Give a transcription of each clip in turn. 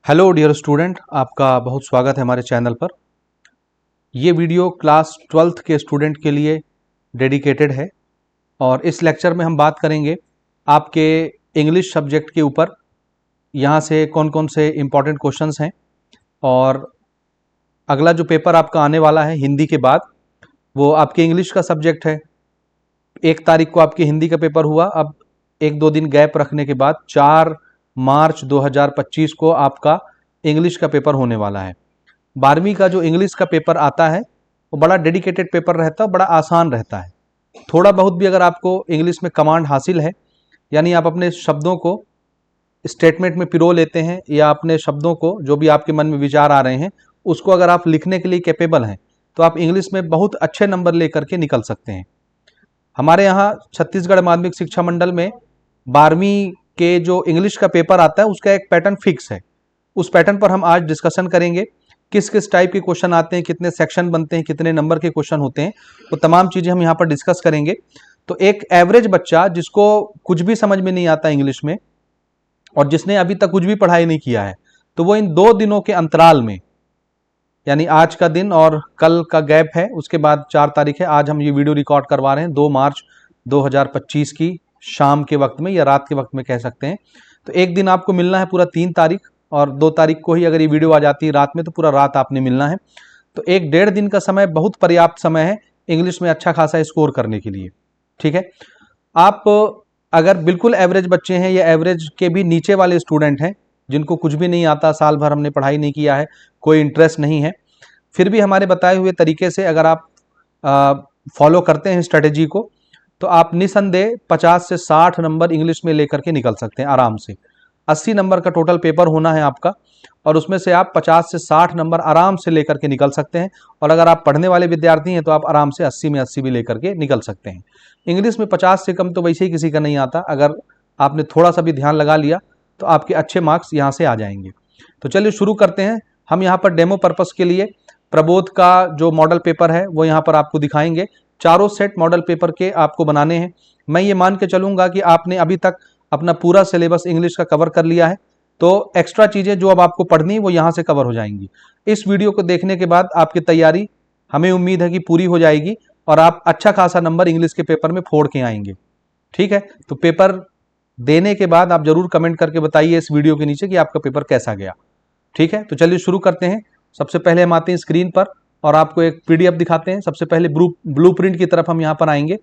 Hello dear student, आपका बहुत स्वागत है हमारे चैनल पर। ये वीडियो क्लास 12th के स्टूडेंट के लिए डेडिकेटेड है और इस लेक्चर में हम बात करेंगे आपके इंग्लिश सब्जेक्ट के ऊपर। यहाँ से कौन कौन से इम्पॉर्टेंट क्वेश्चंस हैं और अगला जो पेपर आपका आने वाला है हिंदी के बाद वो आपके इंग्लिश का सब्जेक्ट है। 1 तारीख को आपके हिंदी का पेपर हुआ, अब 1-2 दिन गैप रखने के बाद 4 मार्च 2025 को आपका इंग्लिश का पेपर होने वाला है। 12वीं का जो इंग्लिश का पेपर आता है वो बड़ा डेडिकेटेड पेपर रहता है, बड़ा आसान रहता है। थोड़ा बहुत भी अगर आपको इंग्लिश में कमांड हासिल है, यानी आप अपने शब्दों को स्टेटमेंट में पिरो लेते हैं या अपने शब्दों को जो भी आपके मन में विचार आ रहे हैं उसको अगर आप लिखने के लिए कैपेबल हैं तो आप इंग्लिश में बहुत अच्छे नंबर लेकर के निकल सकते हैं। हमारे यहाँ छत्तीसगढ़ माध्यमिक शिक्षा मंडल में 12वीं के जो इंग्लिश का पेपर आता है उसका एक पैटर्न फिक्स है। उस पैटर्न पर हम आज डिस्कशन करेंगे। किस किस टाइप के क्वेश्चन आते हैं, कितने सेक्शन बनते हैं, कितने नंबर के क्वेश्चन होते हैं, वो तमाम चीजें हम यहाँ पर डिस्कस करेंगे। तो एक एवरेज बच्चा जिसको कुछ भी समझ में नहीं आता इंग्लिश में और जिसने अभी तक कुछ भी पढ़ाई नहीं किया है, तो वो इन 2 दिनों के अंतराल में, यानी आज का दिन और कल का गैप है, उसके बाद 4 तारीख है, आज हम ये वीडियो रिकॉर्ड करवा रहे हैं 2 मार्च 2025 की शाम के वक्त में या रात के वक्त में कह सकते हैं। तो एक दिन आपको मिलना है पूरा 3 तारीख, और 2 तारीख को ही अगर ये वीडियो आ जाती है रात में तो पूरा रात आपने मिलना है। तो 1-1.5 दिन का समय बहुत पर्याप्त समय है इंग्लिश में अच्छा खासा स्कोर करने के लिए। ठीक है, आप अगर बिल्कुल एवरेज बच्चे हैं या एवरेज के भी नीचे वाले स्टूडेंट हैं जिनको कुछ भी नहीं आता, साल भर हमने पढ़ाई नहीं किया है, कोई इंटरेस्ट नहीं है, फिर भी हमारे बताए हुए तरीके से अगर आप फॉलो करते हैं स्ट्रेटेजी को, तो आप निसंदेह 50 से 60 नंबर इंग्लिश में लेकर के निकल सकते हैं आराम से। 80 नंबर का टोटल पेपर होना है आपका और उसमें से आप 50 से 60 नंबर आराम से लेकर के निकल सकते हैं। और अगर आप पढ़ने वाले विद्यार्थी हैं तो आप आराम से 80 में 80 भी लेकर के निकल सकते हैं। इंग्लिश में 50 से कम तो वैसे ही किसी का नहीं आता, अगर आपने थोड़ा सा भी ध्यान लगा लिया तो आपके अच्छे मार्क्स यहाँ से आ जाएंगे। तो चलिए शुरू करते हैं। हम यहाँ पर डेमो पर्पस के लिए प्रबोध का जो मॉडल पेपर है वो यहाँ पर आपको दिखाएंगे। चारों सेट मॉडल पेपर के आपको बनाने हैं। मैं ये मान के चलूंगा कि आपने अभी तक अपना पूरा सिलेबस इंग्लिश का कवर कर लिया है, तो एक्स्ट्रा चीजें जो अब आपको पढ़नी है वो यहाँ से कवर हो जाएंगी। इस वीडियो को देखने के बाद आपकी तैयारी हमें उम्मीद है कि पूरी हो जाएगी और आप अच्छा खासा नंबर इंग्लिश के पेपर में फोड़ के आएंगे। ठीक है, तो पेपर देने के बाद आप जरूर कमेंट करके बताइए इस वीडियो के नीचे कि आपका पेपर कैसा गया। ठीक है, तो चलिए शुरू करते हैं। सबसे पहले हम आते हैं स्क्रीन पर और आपको एक पीडीएफ दिखाते हैं। सबसे पहले ब्लूप्रिंट की तरफ हम यहाँ पर आएंगे।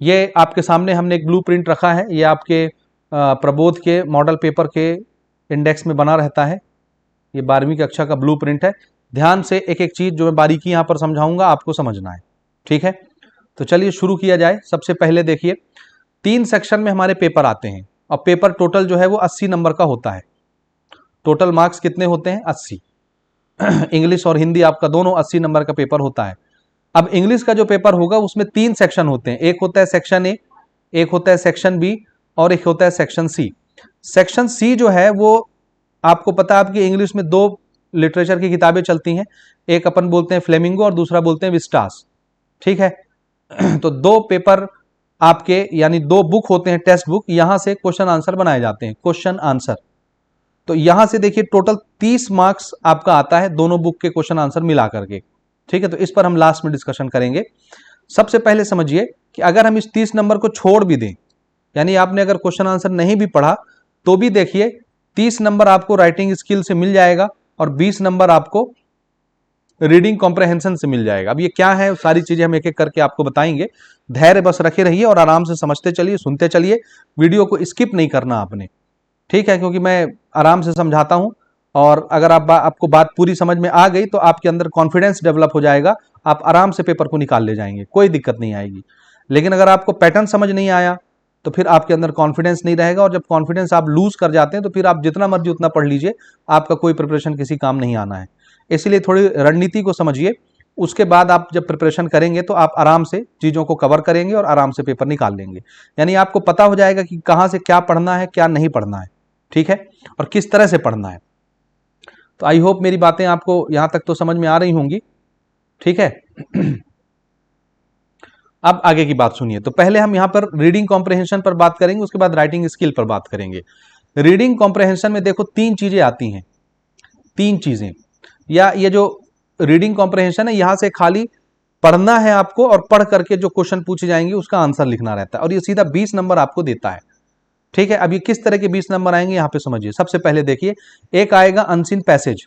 ये आपके सामने हमने एक ब्लूप्रिंट रखा है, ये आपके प्रबोध के मॉडल पेपर के इंडेक्स में बना रहता है। ये 12वीं कक्षा का ब्लूप्रिंट है। ध्यान से एक एक चीज जो मैं बारीकी यहाँ पर समझाऊंगा आपको समझना है। ठीक है, तो चलिए शुरू किया जाए। सबसे पहले देखिए 3 सेक्शन में हमारे पेपर आते हैं और पेपर टोटल जो है वो 80 नंबर का होता है। टोटल मार्क्स कितने होते हैं? 80। इंग्लिश और हिंदी आपका दोनों 80 नंबर का पेपर होता है। अब इंग्लिश का जो पेपर होगा उसमें 3 सेक्शन होते हैं। एक होता है सेक्शन ए, एक होता है सेक्शन बी और एक होता है सेक्शन सी। सेक्शन सी जो है वो आपको पता है आपकी इंग्लिश में 2 लिटरेचर की किताबें चलती हैं। एक अपन बोलते हैं फ्लेमिंगो और दूसरा बोलते हैं विस्टास। ठीक है, तो 2 पेपर आपके, यानी 2 बुक होते हैं, टेक्स्ट बुक। यहां से क्वेश्चन आंसर बनाए जाते हैं, क्वेश्चन आंसर। तो यहां से देखिए टोटल 30 मार्क्स आपका आता है दोनों बुक के क्वेश्चन आंसर मिला करके। ठीक है, तो इस पर हम लास्ट में डिस्कशन करेंगे। सबसे पहले समझिए कि अगर हम इस 30 नंबर को छोड़ भी दें, यानी आपने अगर क्वेश्चन आंसर नहीं भी पढ़ा तो भी देखिए 30 नंबर आपको राइटिंग स्किल से मिल जाएगा और 20 नंबर आपको रीडिंग कॉम्प्रहेंशन से मिल जाएगा। अब ये क्या है, सारी चीजें हम एक एक करके आपको बताएंगे। धैर्य बस रखे रहिए और आराम से समझते चलिए, सुनते चलिए, वीडियो को स्किप नहीं करना आपने। ठीक है, क्योंकि मैं आराम से समझाता हूं और अगर आपको बात पूरी समझ में आ गई तो आपके अंदर कॉन्फिडेंस डेवलप हो जाएगा, आप आराम से पेपर को निकाल ले जाएंगे, कोई दिक्कत नहीं आएगी। लेकिन अगर आपको पैटर्न समझ नहीं आया तो फिर आपके अंदर कॉन्फिडेंस नहीं रहेगा और जब कॉन्फिडेंस आप लूज कर जाते हैं तो फिर आप जितना मर्जी उतना पढ़ लीजिए, आपका कोई प्रिपरेशन किसी काम नहीं आना है। इसलिए थोड़ी रणनीति को समझिए, उसके बाद आप जब प्रिपरेशन करेंगे तो आप आराम से चीजों को कवर करेंगे और आराम से पेपर निकाल लेंगे। यानी आपको पता हो जाएगा कि कहां से क्या पढ़ना है, क्या नहीं पढ़ना है। ठीक है, और किस तरह से पढ़ना है। तो आई होप मेरी बातें आपको यहां तक तो समझ में आ रही होंगी। ठीक है, अब आगे की बात सुनिए। तो पहले हम यहां पर रीडिंग कॉम्प्रहेंशन पर बात करेंगे, उसके बाद राइटिंग स्किल पर बात करेंगे। रीडिंग कॉम्प्रहेंशन में देखो तीन चीजें आती हैं, तीन चीजें, या ये जो रीडिंग कॉम्प्रहेंशन है यहां से खाली पढ़ना है आपको और पढ़ करके जो क्वेश्चन पूछे जाएंगे उसका आंसर लिखना रहता है और ये सीधा 20 नंबर आपको देता है। ठीक है, अब ये किस तरह के 20 नंबर आएंगे यहां पे समझिए। सबसे पहले देखिए, एक आएगा अनसीन पैसेज,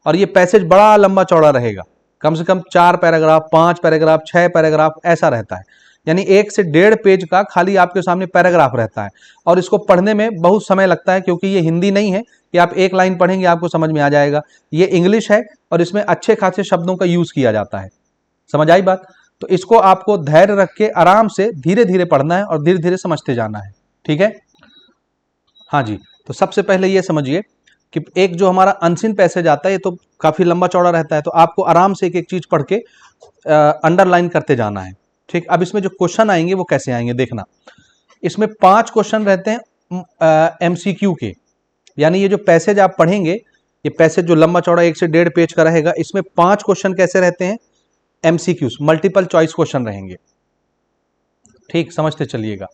और ये पैसेज बड़ा लंबा चौड़ा रहेगा, कम से कम 4 पैराग्राफ, 5 पैराग्राफ, 6 पैराग्राफ ऐसा रहता है, यानी 1 से 1.5 पेज का खाली आपके सामने पैराग्राफ रहता है और इसको पढ़ने में बहुत समय लगता है क्योंकि ये हिंदी नहीं है कि आप एक लाइन पढ़ेंगे आपको समझ में आ जाएगा, ये इंग्लिश है और इसमें अच्छे खासे शब्दों का यूज किया जाता है। समझ आई बात? तो इसको आपको धैर्य रख के आराम से धीरे धीरे पढ़ना है और धीरे धीरे समझते जाना है। ठीक है, हाँ जी। तो सबसे पहले ये समझिए कि एक जो हमारा अनसीन पैसेज आता है ये तो काफी लंबा चौड़ा रहता है, तो आपको आराम से एक एक चीज पढ़ के अंडरलाइन करते जाना है। ठीक, अब इसमें जो क्वेश्चन आएंगे वो कैसे आएंगे देखना। इसमें 5 क्वेश्चन रहते हैं एमसीक्यू के, यानी ये जो पैसेज आप पढ़ेंगे, ये पैसेज जो लंबा चौड़ा 1 से 1.5 पेज का रहेगा, इसमें 5 क्वेश्चन कैसे रहते हैं, एमसीक्यूज, मल्टीपल चॉइस क्वेश्चन रहेंगे। ठीक, समझते चलिएगा।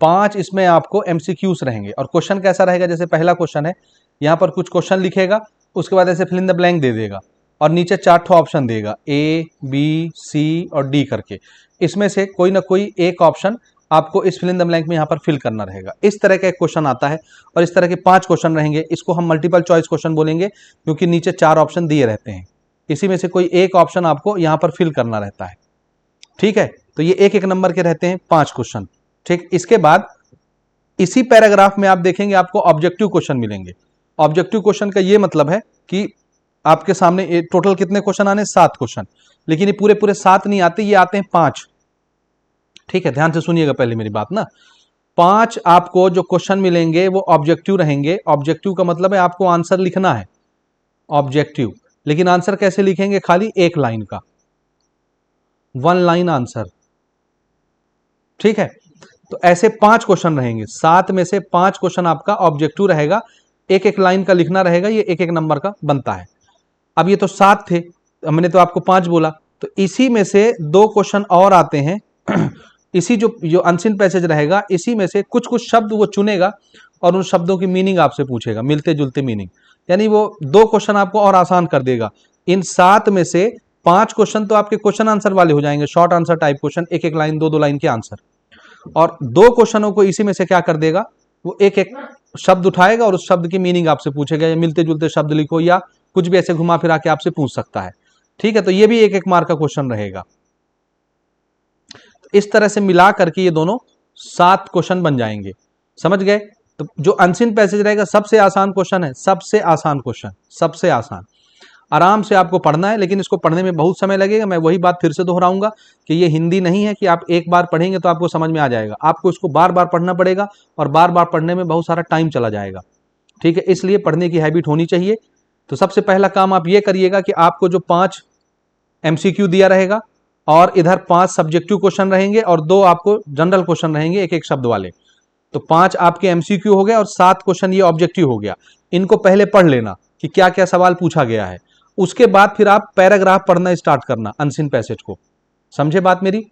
5 इसमें आपको एमसीक्यूज रहेंगे और क्वेश्चन कैसा रहेगा, जैसे पहला क्वेश्चन है, यहां पर कुछ क्वेश्चन लिखेगा, उसके बाद ऐसे फिल इन द ब्लैंक दे देगा और नीचे 4 ठो ऑप्शन देगा, ए बी सी और डी करके। इसमें से कोई ना कोई एक ऑप्शन आपको इस फिल इन द ब्लैंक में यहां पर फिल करना रहेगा। इस तरह का एक क्वेश्चन आता है और इस तरह के 5 क्वेश्चन रहेंगे। इसको हम मल्टीपल चॉइस क्वेश्चन बोलेंगे क्योंकि नीचे 4 ऑप्शन दिए रहते हैं, इसी में से कोई एक ऑप्शन आपको यहां पर फिल करना रहता है। ठीक है, तो ये एक एक नंबर के रहते हैं 5 क्वेश्चन। ठीक, इसके बाद इसी पैराग्राफ में आप देखेंगे आपको ऑब्जेक्टिव क्वेश्चन मिलेंगे। ऑब्जेक्टिव क्वेश्चन का ये मतलब है कि आपके सामने टोटल कितने क्वेश्चन आने, 7 क्वेश्चन, लेकिन ये पूरे पूरे 7 नहीं आते, ये आते हैं 5। ठीक है, ध्यान से सुनिएगा पहले मेरी बात ना। 5 आपको जो क्वेश्चन मिलेंगे वो ऑब्जेक्टिव रहेंगे। ऑब्जेक्टिव का मतलब है आपको आंसर लिखना है, ऑब्जेक्टिव, लेकिन आंसर कैसे लिखेंगे, खाली एक लाइन का, 1 लाइन आंसर। ठीक है, तो ऐसे 5 क्वेश्चन रहेंगे, 7 में से 5 क्वेश्चन आपका ऑब्जेक्टिव रहेगा, एक एक लाइन का लिखना रहेगा, ये एक एक नंबर का बनता है। अब ये तो 7 थे, मैंने तो आपको 5 बोला, तो इसी में से 2 क्वेश्चन और आते हैं इसी जो अनसीन पैसेज रहेगा, इसी में से कुछ कुछ शब्द वो चुनेगा और उन शब्दों की मीनिंग आपसे पूछेगा, मिलते जुलते मीनिंग, यानी वो 2 क्वेश्चन आपको और आसान कर देगा। इन 7 में से 5 क्वेश्चन तो आपके क्वेश्चन आंसर वाले हो जाएंगे, शॉर्ट आंसर टाइप क्वेश्चन, एक एक लाइन, 2-2 लाइन के आंसर, और 2 क्वेश्चनों को इसी में से क्या कर देगा, वो एक एक शब्द उठाएगा और उस शब्द की मीनिंग आपसे पूछेगा, या मिलते जुलते शब्द लिखो या कुछ भी ऐसे घुमा फिरा के आपसे पूछ सकता है। ठीक है, तो ये भी एक एक मार्क का क्वेश्चन रहेगा। इस तरह से मिला करके ये दोनों 7 क्वेश्चन बन जाएंगे। समझ गए? तो जो अनसीन पैसेज रहेगा सबसे आसान क्वेश्चन है, सबसे आसान क्वेश्चन, सबसे आसान, आराम से आपको पढ़ना है, लेकिन इसको पढ़ने में बहुत समय लगेगा। मैं वही बात फिर से दोहराऊंगा कि ये हिंदी नहीं है कि आप एक बार पढ़ेंगे तो आपको समझ में आ जाएगा, आपको इसको बार बार पढ़ना पड़ेगा और बार बार पढ़ने में बहुत सारा टाइम चला जाएगा। ठीक है, इसलिए पढ़ने की हैबिट होनी चाहिए। तो सबसे पहला काम आप ये करिएगा कि आपको जो 5 एमसीक्यू दिया रहेगा और इधर 5 सब्जेक्टिव क्वेश्चन रहेंगे और 2 आपको जनरल क्वेश्चन रहेंगे एक एक शब्द वाले, तो 5 आपके एमसीक्यू हो गए और 7 क्वेश्चन ये ऑब्जेक्टिव हो गया। इनको पहले पढ़ लेना कि क्या क्या सवाल पूछा गया है, उसके बाद फिर आप पैराग्राफ पढ़ना स्टार्ट करना अनसीन पैसेज को। समझे बात मेरी?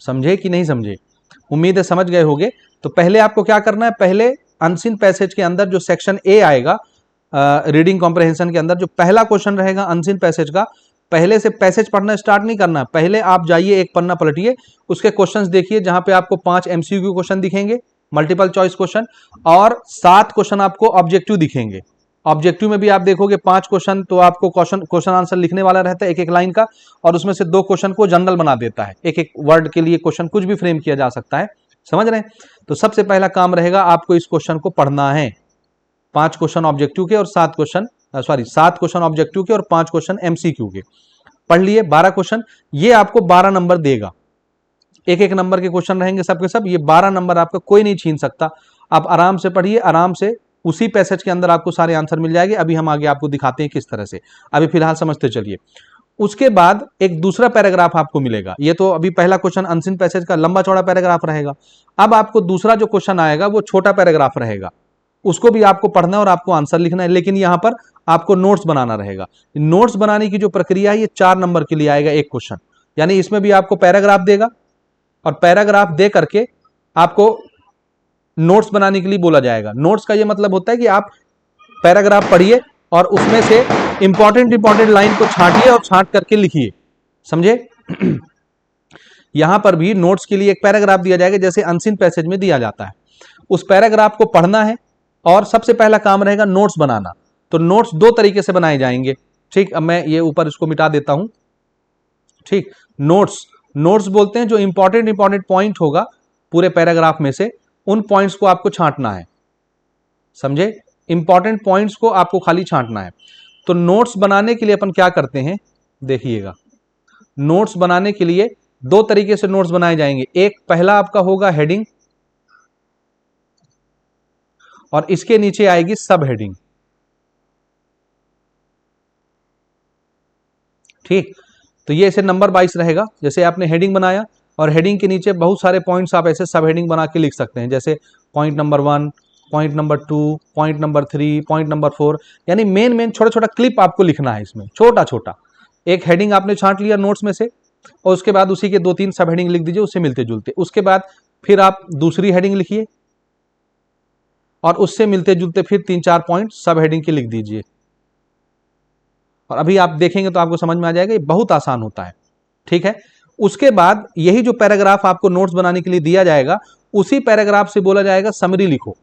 समझे कि नहीं समझे? उम्मीद है समझ गए होंगे। तो पहले आपको क्या करना है, पहले अनसीन पैसेज के अंदर जो सेक्शन ए आएगा रीडिंग कॉम्प्रहेंशन के अंदर, जो पहला क्वेश्चन रहेगा अनसीन पैसेज का, पहले से पैसेज पढ़ना स्टार्ट नहीं करना है, पहले आप जाइए एक पन्ना पलटिए, उसके क्वेश्चंस देखिए जहां पे आपको 5 एमसीक्यू क्वेश्चन दिखेंगे, मल्टीपल चॉइस क्वेश्चन, और 7 क्वेश्चन आपको ऑब्जेक्टिव दिखेंगे। ऑब्जेक्टिव में भी आप देखोगे 5 क्वेश्चन तो आपको क्वेश्चन आंसर लिखने वाला रहता है एक एक लाइन का, और उसमें से 2 क्वेश्चन को जनरल बना देता है, एक एक वर्ड के लिए क्वेश्चन कुछ भी फ्रेम किया जा सकता है। समझ रहे हैं? तो सबसे पहला काम रहेगा आपको इस क्वेश्चन को पढ़ना है, 5 क्वेश्चन ऑब्जेक्टिव के और 7 क्वेश्चन ऑब्जेक्टिव के और 5 क्वेश्चन एमसीक्यू के पढ़ लिए। 12 क्वेश्चन, ये आपको 12 नंबर देगा, एक एक नंबर के क्वेश्चन रहेंगे सबके सब, ये 12 नंबर आपका कोई नहीं छीन सकता। आप आराम से पढ़िए, आराम से उसी पैसेज के अंदर आपको सारे आंसर मिल जाएंगे। अभी हम आगे आपको दिखाते हैं किस तरह से, अभी फिलहाल समझते चलिए। उसके बाद एक दूसरा पैराग्राफ आपको मिलेगा, ये तो अभी पहला क्वेश्चन अनसीन पैसेज का लंबा चौड़ा पैराग्राफ रहेगा। अब आपको दूसरा जो क्वेश्चन आएगा वो छोटा पैराग्राफ रहेगा, उसको भी आपको पढ़ना है और आपको आंसर लिखना है, लेकिन यहां पर आपको नोट्स बनाना रहेगा। नोट्स बनाने की जो प्रक्रिया है ये 4 नंबर के लिए आएगा एक क्वेश्चन, यानी इसमें भी आपको पैराग्राफ देगा और पैराग्राफ दे करके आपको नोट्स बनाने के लिए बोला जाएगा। नोट्स का ये मतलब होता है कि आप पैराग्राफ पढ़िए और उसमें से इंपॉर्टेंट लाइन को छांटिए और छांट करके लिखिए, समझे। यहां पर भी नोट्स के लिए एक पैराग्राफ दिया जाएगा जैसे अनसीन पैसेज में दिया जाता है। उस पैराग्राफ को पढ़ना है और सबसे पहला काम रहेगा नोट्स बनाना। तो नोट्स दो तरीके से बनाए जाएंगे, ठीक। अब मैं ये ऊपर इसको मिटा देता हूं, ठीक। नोट्स बोलते हैं जो इंपॉर्टेंट पॉइंट होगा पूरे पैराग्राफ में से, उन पॉइंट्स को आपको छांटना है, समझे। इंपॉर्टेंट पॉइंट्स को आपको खाली छांटना है। तो नोट्स बनाने के लिए अपन क्या करते हैं, देखिएगा। नोट्स बनाने के लिए दो तरीके से नोट्स बनाए जाएंगे। एक पहला आपका होगा हेडिंग और इसके नीचे आएगी सब हेडिंग, ठीक। तो ये ऐसे नंबर 22 रहेगा। जैसे आपने हेडिंग बनाया और हेडिंग के नीचे बहुत सारे पॉइंट्स आप ऐसे सब हेडिंग बना के लिख सकते हैं, जैसे point number 1, point number 2, point number 3, point number 4। यानी मेन छोटा छोटा क्लिप आपको लिखना है इसमें, छोटा छोटा। एक हेडिंग आपने छांट लिया नोट्स में से और उसके बाद उसी के 2-3 सब हेडिंग लिख दीजिए उससे मिलते जुलते। उसके बाद फिर आप दूसरी हेडिंग लिखिए और उससे मिलते जुलते फिर 3-4 पॉइंट सब हेडिंग के लिख दीजिए। और अभी आप देखेंगे तो आपको समझ में आ जाएगा, ये बहुत आसान होता है, ठीक है। उसके बाद यही जो पैराग्राफ आपको नोट्स बनाने के लिए दिया जाएगा, उसी पैराग्राफ से बोला जाएगा समरी लिखो।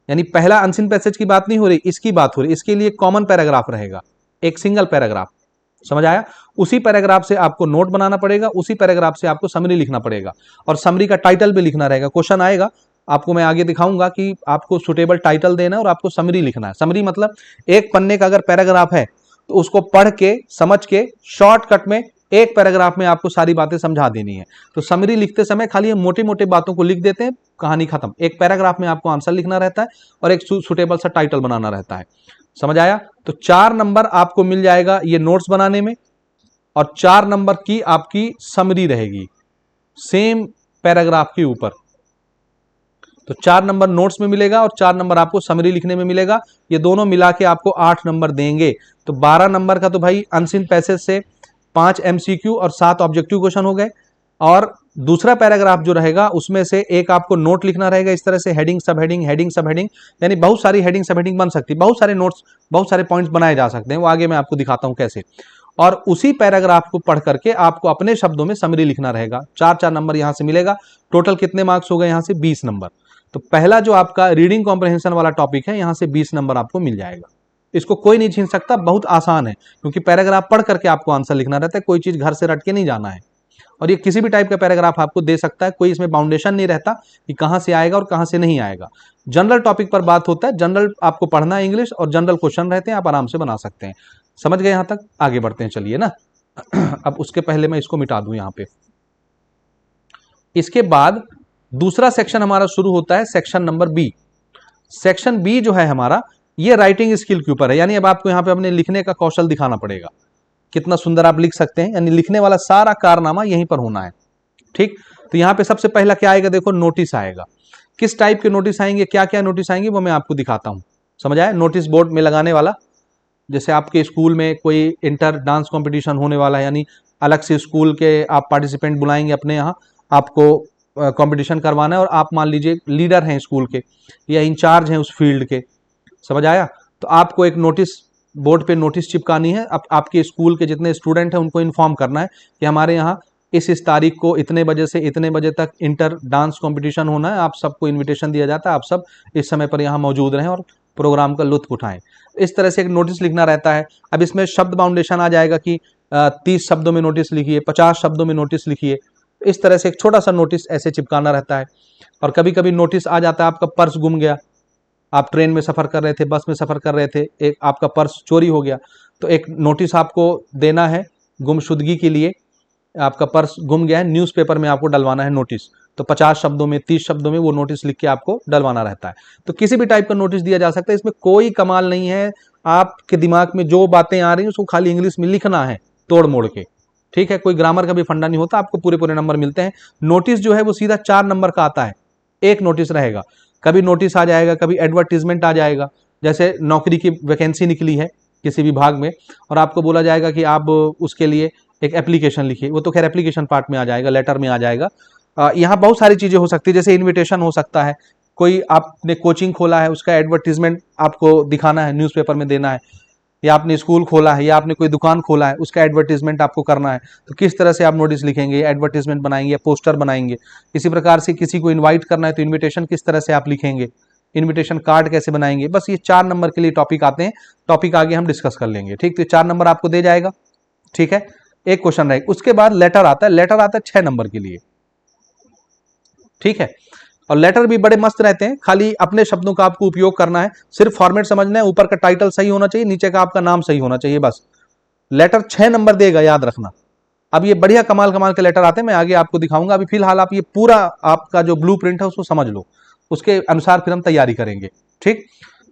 यानी पहला अनसीन पैसेज की बात नहीं हो रही, इसकी बात हो रही। इसके लिए कॉमन पैराग्राफ रहेगा, एक सिंगल पैराग्राफ, समझ आया। उसी पैराग्राफ से आपको नोट बनाना पड़ेगा, उसी पैराग्राफ से आपको समरी लिखना पड़ेगा और समरी का टाइटल भी लिखना रहेगा। क्वेश्चन आएगा आपको, मैं आगे दिखाऊंगा कि आपको सुटेबल टाइटल देना है और आपको समरी लिखना है। समरी मतलब एक पन्ने का अगर पैराग्राफ है तो उसको पढ़ के समझ के शॉर्टकट में एक पैराग्राफ में आपको सारी बातें समझा देनी है। तो समरी लिखते समय खाली मोटे मोटे बातों को लिख देते हैं, कहानी खत्म। एक पैराग्राफ में आपको आंसर लिखना रहता है और एक सुटेबल सा टाइटल बनाना रहता है, समझ आया। तो 4 नंबर आपको मिल जाएगा ये नोट्स बनाने में और 4 नंबर की आपकी समरी रहेगी सेम पैराग्राफ के ऊपर। तो 4 नंबर नोट्स में मिलेगा और 4 नंबर आपको समरी लिखने में मिलेगा। ये दोनों मिला के आपको 8 नंबर देंगे। तो 12 नंबर का तो भाई अनसीन पैसेज से 5 MCQ और 7 ऑब्जेक्टिव क्वेश्चन हो गए। और दूसरा पैराग्राफ जो रहेगा उसमें से एक आपको नोट लिखना रहेगा, इस तरह से हेडिंग सब हेडिंग, हेडिंग सब हेडिंग, यानी बहुत सारी हेडिंग सब हेडिंग बन सकती है, बहुत सारे नोट्स, बहुत सारे पॉइंट्स बनाए जा सकते हैं। वो आगे मैं आपको दिखाता हूं कैसे। और उसी पैराग्राफ को पढ़ करके आपको अपने शब्दों में समरी लिखना रहेगा। 4-4 नंबर यहां से मिलेगा। टोटल कितने मार्क्स हो गए यहां से? 20 नंबर। तो पहला जो आपका रीडिंग कॉम्प्रहेंशन वाला टॉपिक है, यहां से 20 नंबर आपको मिल जाएगा। इसको कोई नहीं छीन सकता, बहुत आसान है, क्योंकि पैराग्राफ पढ़ करके आपको आंसर लिखना रहता है, कोई चीज घर से रट के नहीं जाना है। और ये किसी भी टाइप का पैराग्राफ आपको दे सकता है, कोई इसमें बाउंडेशन नहीं रहता कि कहां से आएगा और कहां से नहीं आएगा। जनरल टॉपिक पर बात होता है, जनरल आपको पढ़ना है इंग्लिश और जनरल क्वेश्चन रहते हैं, आप आराम से बना सकते हैं। समझ गए यहां तक? आगे बढ़ते हैं, चलिए ना। अब उसके पहले मैं इसको मिटा दूं यहां पे। इसके बाद दूसरा सेक्शन हमारा शुरू होता है, section number B. Section B जो है हमारा, ये राइटिंग स्किल के ऊपर है। यानी अब आपको यहां पे अपने लिखने का कौशल दिखाना पड़ेगा, कितना सुंदर आप लिख सकते हैं। यानी लिखने वाला सारा कारनामा यहीं पर होना है, ठीक। तो यहां पे सबसे पहला क्या आएगा? देखो, नोटिस आएगा। किस टाइप के नोटिस आएंगे, क्या क्या नोटिस आएंगे, वो मैं आपको दिखाता हूं। समझ आया? नोटिस बोर्ड में लगाने वाला, जैसे आपके स्कूल में कोई इंटर डांस कंपटीशन होने वाला है, यानी अलग से स्कूल के आप पार्टिसिपेंट बुलाएंगे अपने यहाँ, आपको कंपटीशन करवाना है और आप मान लीजिए लीडर हैं स्कूल के या इंचार्ज हैं उस फील्ड के, समझ आया। तो आपको एक नोटिस बोर्ड पे नोटिस चिपकानी है। आपके स्कूल के जितने स्टूडेंट हैं उनको इन्फॉर्म करना है कि हमारे यहाँ इस तारीख को इतने बजे से इतने बजे तक इंटर डांस कंपटीशन होना है, आप सबको इन्विटेशन दिया जाता है, आप सब इस समय पर यहाँ मौजूद रहें और प्रोग्राम का लुत्फ उठाएं। इस तरह से एक नोटिस लिखना रहता है। अब इसमें शब्द बाउंडेशन आ जाएगा कि 30 शब्दों में नोटिस लिखिए, 50 शब्दों में नोटिस लिखिए। इस तरह से एक छोटा सा नोटिस ऐसे चिपकाना रहता है। और कभी कभी नोटिस आ जाता है, आपका पर्स गुम गया, आप ट्रेन में सफर कर रहे थे, बस में सफर कर रहे थे, एक आपका पर्स चोरी हो गया, तो एक नोटिस आपको देना है गुमशुदगी के लिए। आपका पर्स गुम गया है, न्यूज़पेपर में आपको डलवाना है नोटिस। तो 50 शब्दों में, 30 शब्दों में वो नोटिस लिख के आपको डलवाना रहता है। तो किसी भी टाइप का नोटिस दिया जा सकता है, इसमें कोई कमाल नहीं है। आपके दिमाग में जो बातें आ रही हैं उसको खाली इंग्लिश में लिखना है तोड़ मोड़ के, ठीक है। कोई ग्रामर का भी फंडा नहीं होता, आपको पूरे पूरे नंबर मिलते हैं। नोटिस जो है वो सीधा 4 नंबर का आता है, एक नोटिस रहेगा। कभी नोटिस आ जाएगा, कभी एडवर्टीजमेंट आ जाएगा। जैसे नौकरी की वैकेंसी निकली है किसी विभाग में और आपको बोला जाएगा कि आप उसके लिए एक एप्लीकेशन लिखिए, वो तो खैर एप्लीकेशन पार्ट में आ जाएगा, लेटर में आ जाएगा। यहाँ बहुत सारी चीजें हो सकती है, जैसे इन्विटेशन हो सकता है, कोई आपने कोचिंग खोला है, उसका एडवर्टीजमेंट आपको दिखाना है, न्यूज़पेपर में देना है, या आपने स्कूल खोला है, या आपने कोई दुकान खोला है, उसका एडवर्टीजमेंट आपको करना है, तो किस तरह से आप नोटिस लिखेंगे, एडवर्टीजमेंट बनाएंगे या पोस्टर बनाएंगे। इसी प्रकार से किसी को इनवाइट करना है तो इनविटेशन किस तरह से आप लिखेंगे, इनविटेशन कार्ड कैसे बनाएंगे। बस ये 4 नंबर के लिए टॉपिक आते हैं, टॉपिक आगे हम डिस्कस कर लेंगे। ठीक, तो 4 नंबर आपको दे जाएगा। ठीक है, एक क्वेश्चन रहेगा। उसके बाद लेटर आता है, लेटर आता है 6 नंबर के लिए। ठीक है, और लेटर भी बड़े मस्त रहते हैं, खाली अपने शब्दों का आपको उपयोग करना है, सिर्फ फॉर्मेट समझना है, ऊपर का टाइटल सही होना चाहिए, नीचे का आपका नाम सही होना चाहिए, बस। लेटर 6 नंबर देगा, याद रखना। अब ये बढ़िया कमाल कमाल के लेटर आते हैं, मैं आगे आपको दिखाऊंगा। अभी फिलहाल आप ये पूरा आपका जो ब्लूप्रिंट है उसको समझ लो, उसके अनुसार फिर हम तैयारी करेंगे। ठीक,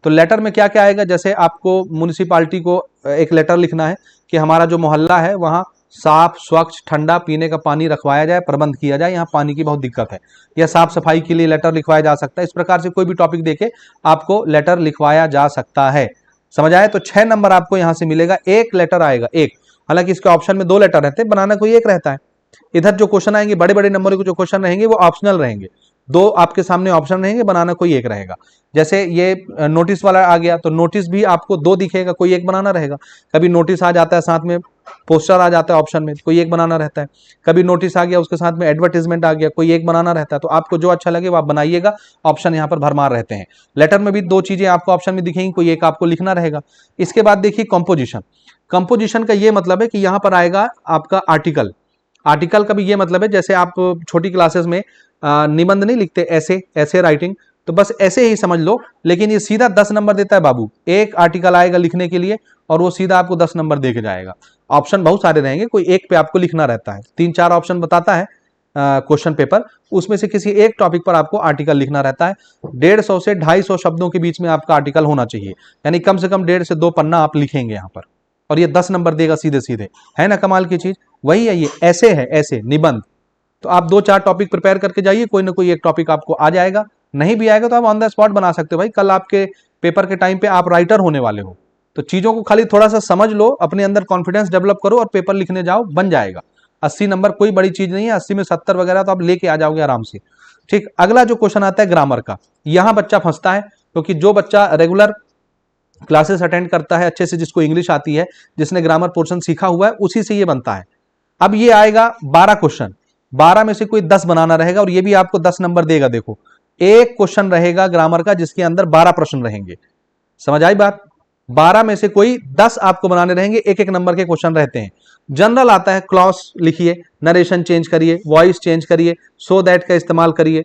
तो लेटर में क्या क्या आएगा, जैसे आपको म्युनिसिपालिटी को एक लेटर लिखना है कि हमारा जो मोहल्ला है वहाँ साफ स्वच्छ ठंडा पीने का पानी रखवाया जाए, प्रबंध किया जाए, यहाँ पानी की बहुत दिक्कत है, या साफ सफाई के लिए लेटर लिखवाया जा सकता है। इस प्रकार से कोई भी टॉपिक देके आपको लेटर लिखवाया जा सकता है। समझ आए? तो 6 नंबर आपको यहाँ से मिलेगा, एक लेटर आएगा, एक। हालांकि इसके ऑप्शन में 2 लेटर रहते हैं, बनाना कोई एक रहता है। इधर जो क्वेश्चन आएंगे बड़े बड़े नंबर के जो क्वेश्चन रहेंगे वो ऑप्शनल रहेंगे, 2 आपके सामने ऑप्शन रहेंगे, बनाना कोई एक रहेगा। जैसे ये नोटिस वाला आ गया तो नोटिस भी आपको 2 दिखेगा, कोई एक बनाना रहेगा। कभी नोटिस आ जाता है साथ में पोस्टर आ जाता है ऑप्शन में, कोई एक बनाना रहता है। कभी नोटिस आ गया उसके साथ में एडवर्टीजमेंट आ गया, कोई एक बनाना रहता है। तो आपको जो अच्छा लगे वो आप बनाइएगा, ऑप्शन यहाँ पर भरमार रहते हैं। लेटर में भी 2 चीजें आपको ऑप्शन में दिखेंगी, कोई एक आपको लिखना रहेगा। इसके बाद देखिए कंपोजिशन। कंपोजिशन का ये मतलब है कि यहाँ पर आएगा आपका आर्टिकल। आर्टिकल का भी ये मतलब है, जैसे आप छोटी क्लासेस में निबंध नहीं लिखते, ऐसे राइटिंग, तो बस ऐसे ही समझ लो। लेकिन ये सीधा 10 नंबर देता है बाबू, एक आर्टिकल आएगा लिखने के लिए और वो सीधा आपको 10 नंबर दे के जाएगा। ऑप्शन बहुत सारे रहेंगे, कोई एक पे आपको लिखना रहता है, 3-4 ऑप्शन बताता है क्वेश्चन पेपर, उसमें से किसी एक टॉपिक पर आपको आर्टिकल लिखना रहता है। 150 से 250 शब्दों के बीच में आपका आर्टिकल होना चाहिए, यानी कम से कम 1.5 से 2 पन्ना आप लिखेंगे यहाँ पर, और ये 10 नंबर देगा सीधे सीधे। है ना कमाल की चीज? वही है ये, ऐसे है, ऐसे निबंध। तो आप 2-4 टॉपिक प्रिपेयर करके जाइए, कोई ना कोई एक टॉपिक आपको आ जाएगा। नहीं भी आएगा तो आप ऑन द स्पॉट बना सकते हो भाई, कल आपके पेपर के टाइम पे आप राइटर होने वाले हो, तो चीजों को खाली थोड़ा सा समझ लो, अपने अंदर कॉन्फिडेंस डेवलप करो और पेपर लिखने जाओ, बन जाएगा। 80 नंबर कोई बड़ी चीज नहीं है, 80 में 70 वगैरह तो आप लेके आ जाओगे आराम से। ठीक, अगला जो क्वेश्चन आता है ग्रामर का, यहां बच्चा फंसता है, क्योंकि जो बच्चा रेगुलर क्लासेस अटेंड करता है अच्छे से, जिसको इंग्लिश आती है, जिसने ग्रामर पोर्शन सीखा हुआ है, उसी से ये बनता है। अब ये आएगा 12 क्वेश्चन, 12 में से कोई 10 बनाना रहेगा, और ये भी आपको 10 नंबर देगा। देखो, एक क्वेश्चन रहेगा ग्रामर का जिसके अंदर 12 प्रश्न रहेंगे। समझ आई बात? 12 में से कोई 10 आपको बनाने रहेंगे, एक एक नंबर के क्वेश्चन रहते हैं। जनरल आता है, क्लॉज लिखिए, नरेशन चेंज करिए, वॉइस चेंज करिए, सो दैट का इस्तेमाल करिए।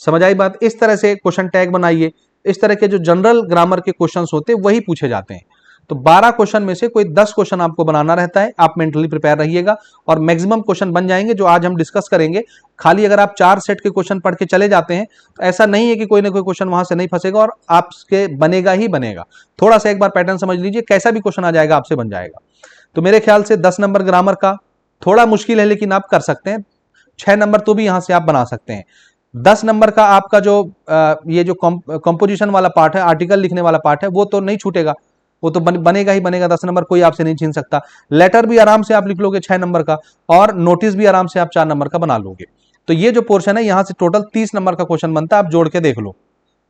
समझ आई बात? इस तरह से क्वेश्चन टैग बनाइए। इस तरह के जो जनरल ग्रामर के क्वेश्चंस होते हैं वही पूछे जाते हैं। तो 12 क्वेश्चन में से कोई 10 क्वेश्चन आपको बनाना रहता है, आप मेंटली प्रिपेयर रहिएगा, और मैक्सिमम क्वेश्चन बन जाएंगे जो आज हम डिस्कस करेंगे। खाली अगर आप 4 सेट के क्वेश्चन पढ़ के चले जाते हैं तो ऐसा नहीं है कि कोई ना कोई क्वेश्चन वहां से नहीं फंसेगा, और आपके बनेगा ही बनेगा। थोड़ा सा एक बार पैटर्न समझ लीजिए, कैसा भी क्वेश्चन आ जाएगा आपसे बन जाएगा। तो मेरे ख्याल से 10 नंबर ग्रामर का थोड़ा मुश्किल है, लेकिन आप कर सकते हैं। 6 नंबर तो भी यहां से आप बना सकते हैं। 10 नंबर का आपका जो ये जो कंपोजिशन वाला पार्ट है, आर्टिकल लिखने वाला पार्ट है, वो तो नहीं छूटेगा, वो तो बनेगा ही बनेगा। 10 नंबर कोई आपसे नहीं छीन सकता। लेटर भी आराम से आप लिख लोगे 6 नंबर का, और नोटिस भी आराम से आप 4 नंबर का बना लोगे। तो ये जो पोर्शन है यहां से टोटल 30 नंबर का क्वेश्चन बनता है। आप जोड़ के देख लो।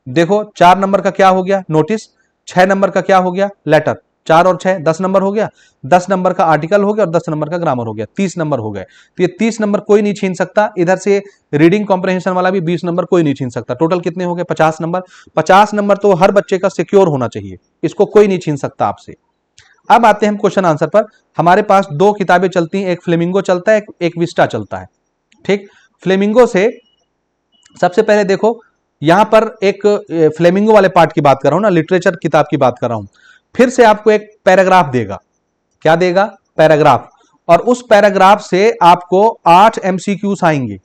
देखो, 4 नंबर का क्या हो गया नोटिस, 6 नंबर का क्या हो गया लेटर, 4 और 6 10 नंबर हो गया, 10 नंबर का आर्टिकल हो गया, और 10 नंबर का ग्रामर हो गया, 30 नंबर हो गए। तो ये 30 नंबर कोई नहीं छीन सकता। इधर से रीडिंग कॉम्प्रहेंशन वाला भी 20 नंबर कोई नहीं छीन सकता। टोटल कितने हो गए? 50 नंबर। 50 नंबर तो हर बच्चे का सिक्योर होना चाहिए, इसको कोई नहीं छीन सकता आपसे। अब आते हैं हम क्वेश्चन आंसर पर। हमारे पास 2 किताबें चलती हैं, एक फ्लेमिंगो चलता है, एक विस्टा चलता है। ठीक, फ्लेमिंगो से सबसे पहले देखो, यहां पर एक फ्लेमिंगो वाले पार्ट की बात कर रहा हूं ना, लिटरेचर किताब की बात कर रहा हूं। फिर से आपको एक पैराग्राफ देगा। क्या देगा? पैराग्राफ। और उस पैराग्राफ से आपको 8 एमसीक्यूज आएंगे,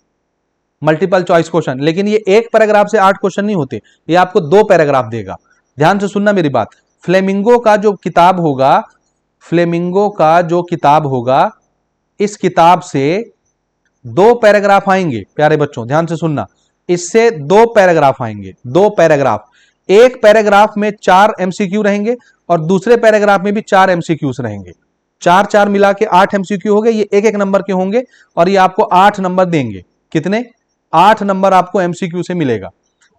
मल्टीपल चॉइस क्वेश्चन। लेकिन ये एक पैराग्राफ से 8 क्वेश्चन नहीं होते, ये आपको 2 पैराग्राफ देगा। ध्यान से सुनना मेरी बात। फ्लेमिंगो का जो किताब होगा, फ्लेमिंगो का जो किताब होगा, इस किताब से 2 पैराग्राफ आएंगे। प्यारे बच्चों ध्यान से सुनना, इससे 2 पैराग्राफ आएंगे, 2 पैराग्राफ। एक पैराग्राफ में 4 एमसीक्यू रहेंगे, और दूसरे पैराग्राफ में भी 4 एमसीक्यूज रहेंगे। 4-4 मिला के 8 एमसीक्यू हो गए। ये एक एक नंबर के होंगे, और ये आपको 8 नंबर देंगे। कितने? 8 नंबर आपको एमसीक्यू से मिलेगा।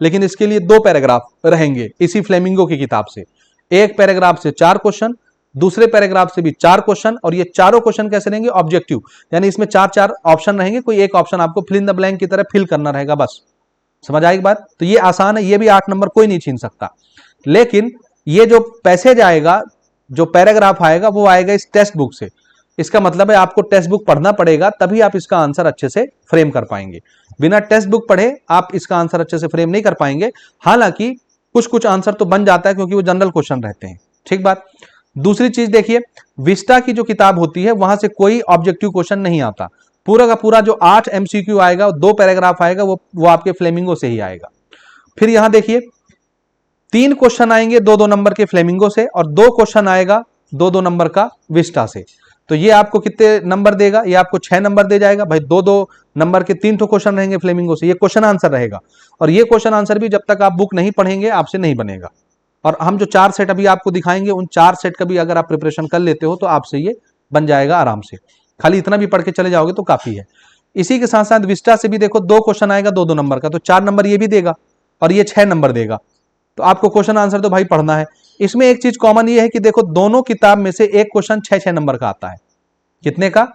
लेकिन इसके लिए 2 पैराग्राफ रहेंगे इसी फ्लेमिंगो की किताब से। एक पैराग्राफ से 4 क्वेश्चन, दूसरे पैराग्राफ से भी 4 क्वेश्चन, और ये चारों क्वेश्चन कैसे रहेंगे? ऑब्जेक्टिव, यानी इसमें 4-4 ऑप्शन रहेंगे, कोई एक ऑप्शन आपको फिल इन द ब्लैंक की तरह फिल करना रहेगा, बस। समझ आएगी बात? तो ये आसान है, ये भी 8 नंबर कोई नहीं छीन सकता। लेकिन ये जो पैसेज आएगा, जो पैराग्राफ आएगा, वो आएगा इस टेक्स्ट बुक से। इसका मतलब है आपको टेक्स्ट बुक पढ़ना पड़ेगा, तभी आप इसका आंसर अच्छे से फ्रेम कर पाएंगे। बिना टेक्स्ट बुक पढ़े आप इसका आंसर अच्छे से फ्रेम नहीं कर पाएंगे। हालांकि कुछ कुछ आंसर तो बन जाता है, क्योंकि वो जनरल क्वेश्चन रहते हैं। ठीक बात। दूसरी चीज देखिए, विस्टा की जो किताब होती है वहां से कोई ऑब्जेक्टिव क्वेश्चन नहीं आता। पूरा का पूरा जो 8 MCQ आएगा, 2 पैराग्राफ आएगा, वो आपके फ्लेमिंगो से ही आएगा। फिर यहां देखिए 3 क्वेश्चन आएंगे 2-2 नंबर के फ्लेमिंगो से, और 2 क्वेश्चन आएगा 2-2 नंबर का विस्टा से। तो ये आपको कितने नंबर देगा? ये आपको 6 नंबर दे जाएगा भाई। 2-2 नंबर के 3 क्वेश्चन रहेंगे फ्लेमिंगो से, ये क्वेश्चन आंसर रहेगा। और ये क्वेश्चन आंसर भी जब तक आप बुक नहीं पढ़ेंगे आपसे नहीं बनेगा। और हम जो 4 सेट अभी आपको दिखाएंगे, उन 4 सेट का भी अगर आप प्रिपरेशन कर लेते हो तो आपसे ये बन जाएगा आराम से। खाली इतना भी पढ़ के चले जाओगे तो काफी है। इसी के साथ साथ विस्टा से भी देखो 2 क्वेश्चन आएगा 2-2 नंबर का, तो 4 नंबर ये भी देगा और ये 6 नंबर देगा। तो आपको क्वेश्चन आंसर तो भाई पढ़ना है। इसमें एक चीज कॉमन ये है कि देखो दोनों किताब में से एक क्वेश्चन 6-6 नंबर का आता है। कितने का?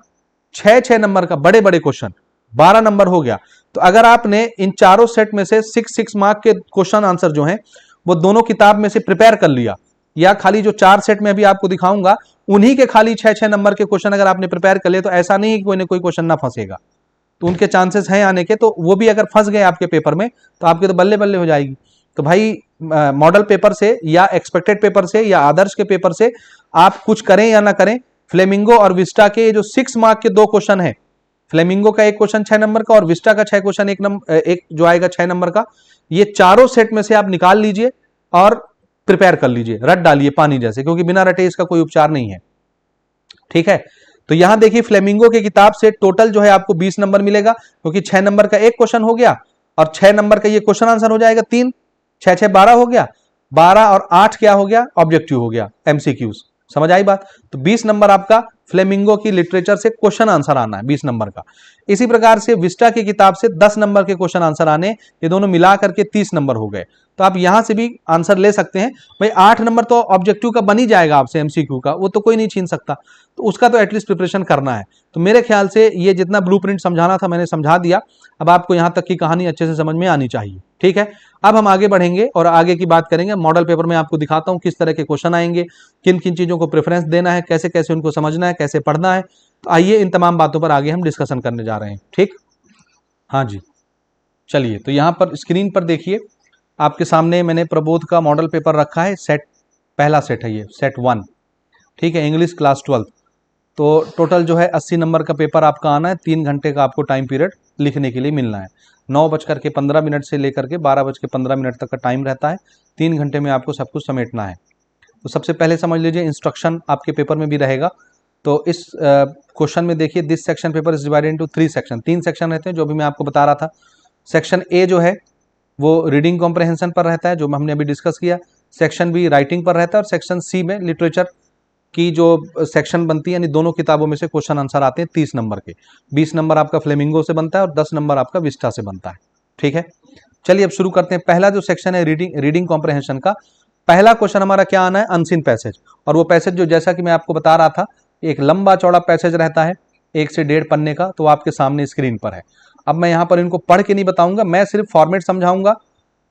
6-6 नंबर का, बड़े बड़े क्वेश्चन। 12 नंबर हो गया। तो अगर आपने इन चारों सेट में से 6-6 मार्क के क्वेश्चन आंसर जो हैं वो दोनों किताब में से प्रिपेयर कर लिया, या खाली जो 4 सेट में अभी आपको दिखाऊंगा उन्हीं के खाली 6-6 नंबर के क्वेश्चन अगर आपने प्रिपेयर कर लिए, तो ऐसा नहीं है कि कोई ना कोई क्वेश्चन ना फंसेगा। तो उनके चांसेस हैं आने के, तो वो भी अगर फंस गए आपके पेपर में तो आपके तो बल्ले बल्ले हो जाएगी। तो भाई मॉडल पेपर से या एक्सपेक्टेड पेपर से या आदर्श के पेपर से आप कुछ करें या ना करें, फ्लेमिंगो और विस्टा के जो 6 मार्क के 2 क्वेश्चन है, फ्लेमिंगो का 1 क्वेश्चन 6 नंबर का और विस्टा का 6 क्वेश्चन एक जो आएगा 6 नंबर का, ये चारों सेट में से आप निकाल लीजिए और प्रिपेयर कर लीजिए, रट डालिए पानी जैसे, क्योंकि बिना रटे इसका कोई उपचार नहीं है। ठीक है। तो यहां देखिए फ्लेमिंगो की किताब से टोटल जो है आपको 20 नंबर मिलेगा, क्योंकि 6 नंबर का 1 क्वेश्चन हो गया और 6 नंबर का ये क्वेश्चन आंसर हो जाएगा 3, 6-6 12 हो गया, 12 और 8 क्या हो गया? ऑब्जेक्टिव हो गया, MCQs। समझ आई बात? तो 20 नंबर आपका फ्लेमिंगो की लिटरेचर से क्वेश्चन आंसर आना है 20 नंबर का। इसी प्रकार से विस्टा की किताब से 10 नंबर के क्वेश्चन आंसर आने, ये दोनों मिला करके 30 नंबर हो गए। तो आप यहां से भी आंसर ले सकते हैं। भाई 8 नंबर तो ऑब्जेक्टिव का बन ही जाएगा आपसे, MCQ का, वो तो कोई नहीं छीन सकता, तो उसका तो एटलीस्ट प्रिपरेशन करना है। तो मेरे ख्याल से ये जितना ब्लूप्रिंट समझाना था मैंने समझा दिया। अब आपको यहां तक की कहानी अच्छे से समझ में आनी चाहिए। ठीक है। अब हम आगे बढ़ेंगे और आगे की बात करेंगे। मॉडल पेपर में आपको दिखाता हूं किस तरह के क्वेश्चन आएंगे, किन किन चीजों को प्रेफरेंस देना है, कैसे कैसे उनको समझना है, कैसे पढ़ना है। तो आइए इन तमाम बातों पर आगे हम डिस्कशन करने जा रहे हैं। ठीक, हाँ जी, चलिए। तो यहाँ पर स्क्रीन पर देखिए, आपके सामने मैंने प्रबोध का मॉडल पेपर रखा है। सेट, पहला सेट है ये, सेट 1। ठीक है, इंग्लिश क्लास 12। तो टोटल जो है 80 नंबर का पेपर आपका आना है। 3 घंटे का आपको टाइम पीरियड लिखने के लिए मिलना है। 9:15 से लेकर के 12:15 तक का टाइम रहता है। 3 घंटे में आपको सब कुछ समेटना है। तो सबसे पहले समझ लीजिए, इंस्ट्रक्शन आपके पेपर में भी रहेगा। तो इस क्वेश्चन में देखिए, this section paper is divided into 3 section. 3 section रहते हैं, जो भी मैं आपको बता रहा था। सेक्शन ए जो है वो रीडिंग कॉम्प्रहेंशन पर रहता है, जो हमने अभी डिस्कस किया। सेक्शन बी राइटिंग पर रहता है, और सेक्शन सी में लिटरेचर की जो सेक्शन बनती है, यानी दोनों किताबों में से क्वेश्चन आंसर आते हैं 30 नंबर के। 20 नंबर आपका फ्लेमिंगो से बनता है और 10 नंबर आपका विस्टा से बनता है। ठीक है, चलिए अब शुरू करते हैं। पहला जो सेक्शन है रीडिंग कॉम्प्रहेंशन का, पहला क्वेश्चन हमारा क्या आना है? Unseen passage. और वो पैसेज जो, जैसा कि मैं आपको बता रहा था, एक लंबा चौड़ा पैसेज रहता है 1 से 1.5 पन्ने का, तो आपके सामने स्क्रीन पर है। अब मैं यहाँ पर इनको पढ़ के नहीं बताऊंगा, मैं सिर्फ फॉर्मेट समझाऊंगा।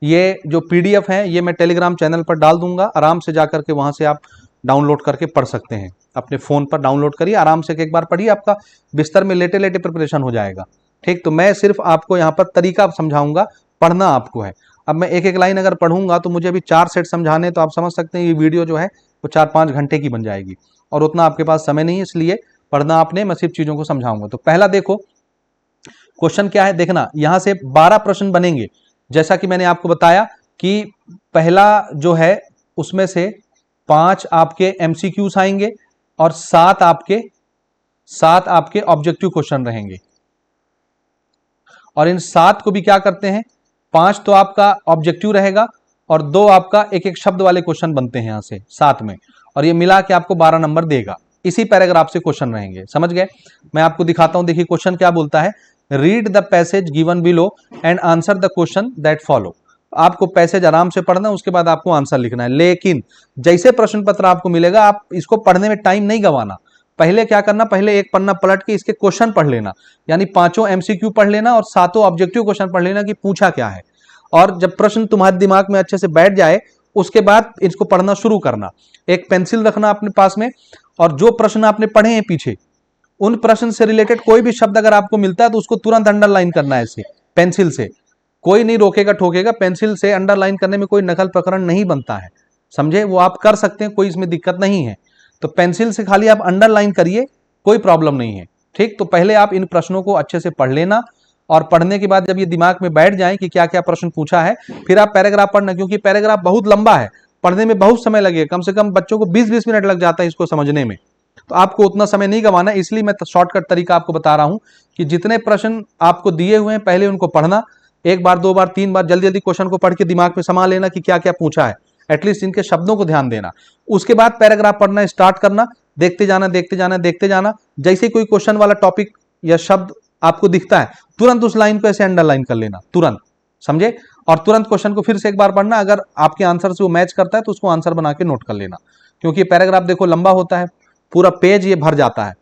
ये जो PDF है ये मैं टेलीग्राम चैनल पर डाल दूंगा, आराम से जाकर के वहां से आप डाउनलोड करके पढ़ सकते हैं। अपने फोन पर डाउनलोड करिए, आराम से एक बार पढ़िए, आपका बिस्तर में लेटे लेटे प्रिपरेशन हो जाएगा। ठीक, तो मैं सिर्फ आपको यहाँ पर तरीका समझाऊंगा, पढ़ना आपको है। अब मैं एक एक लाइन अगर पढ़ूंगा तो मुझे अभी 4 सेट समझाने, तो आप समझ सकते हैं ये वीडियो जो है वो 4-5 घंटे की बन जाएगी, और उतना आपके पास समय नहीं है, इसलिए पढ़ना आपने, मैं सिर्फ चीजों को समझाऊंगा। तो पहला देखो क्वेश्चन क्या है, देखना। यहां से 12 प्रश्न बनेंगे, जैसा कि मैंने आपको बताया कि पहला जो है उसमें से 5 आपके MCQs आएंगे और 7 आपके ऑब्जेक्टिव क्वेश्चन रहेंगे। और इन 7 को भी क्या करते हैं, 5 तो आपका ऑब्जेक्टिव रहेगा और 2 आपका एक एक शब्द वाले क्वेश्चन बनते हैं यहां से 7 में, और ये मिला के आपको 12 नंबर देगा। इसी पैराग्राफ से क्वेश्चन रहेंगे, समझ गए? मैं आपको दिखाता हूं, देखिए क्वेश्चन क्या बोलता है। Read the passage given below and answer the question that follow. आपको पैसेज आराम से पढ़ना है, उसके बाद आपको आंसर लिखना है। लेकिन जैसे प्रश्न पत्र आपको मिलेगा, आप इसको पढ़ने में टाइम नहीं गंवाना। पहले क्या करना, पहले एक पन्ना पलट के इसके क्वेश्चन पढ़ लेना, यानी 5 एमसीक्यू पढ़ लेना और 7 ऑब्जेक्टिव क्वेश्चन पढ़ लेना कि पूछा क्या है। और जब प्रश्न तुम्हारे दिमाग में अच्छे से बैठ जाए, उसके बाद इसको पढ़ना शुरू करना। एक पेंसिल रखना अपने पास में, और जो प्रश्न आपने पढ़े हैं पीछे, उन प्रश्न से रिलेटेड कोई भी शब्द अगर आपको मिलता है तो उसको तुरंत अंडरलाइन करना है ऐसे पेंसिल से। कोई नहीं रोकेगा ठोकेगा, पेंसिल से अंडरलाइन करने में कोई नकल प्रकरण नहीं बनता है, समझे? वो आप कर सकते हैं, कोई इसमें दिक्कत नहीं है। तो पेंसिल से खाली आप अंडरलाइन करिए, कोई प्रॉब्लम नहीं है, ठीक। तो पहले आप इन प्रश्नों को अच्छे से पढ़ लेना, और पढ़ने के बाद जब ये दिमाग में बैठ जाए कि क्या क्या प्रश्न पूछा है, फिर आप पैराग्राफ पढ़ना, क्योंकि पैराग्राफ बहुत लंबा है, पढ़ने में बहुत समय लगेगा। कम से कम बच्चों को 20-20 मिनट लग जाता है इसको समझने में, तो आपको उतना समय नहीं गंवाना। इसलिए मैं शॉर्टकट तरीका आपको बता रहा हूं कि जितने प्रश्न आपको दिए हुए हैं पहले उनको पढ़ना, 1 बार 2 बार 3 बार जल्दी जल्दी क्वेश्चन को पढ़ के दिमाग में समा लेना कि क्या क्या पूछा है, एटलीस्ट इनके शब्दों को ध्यान देना। उसके बाद पैराग्राफ पढ़ना स्टार्ट करना, देखते जाना देखते जाना देखते जाना। जैसे कोई क्वेश्चन वाला टॉपिक या शब्द आपको दिखता है, तुरंत उस लाइन को ऐसे अंडरलाइन कर लेना, तुरंत, समझे? और तुरंत क्वेश्चन को फिर से एक बार पढ़ना, अगर आपके आंसर से वो मैच करता है तो उसको आंसर बना के नोट कर लेना, क्योंकि पैराग्राफ देखो लंबा होता है, पूरा पेज ये भर जाता है,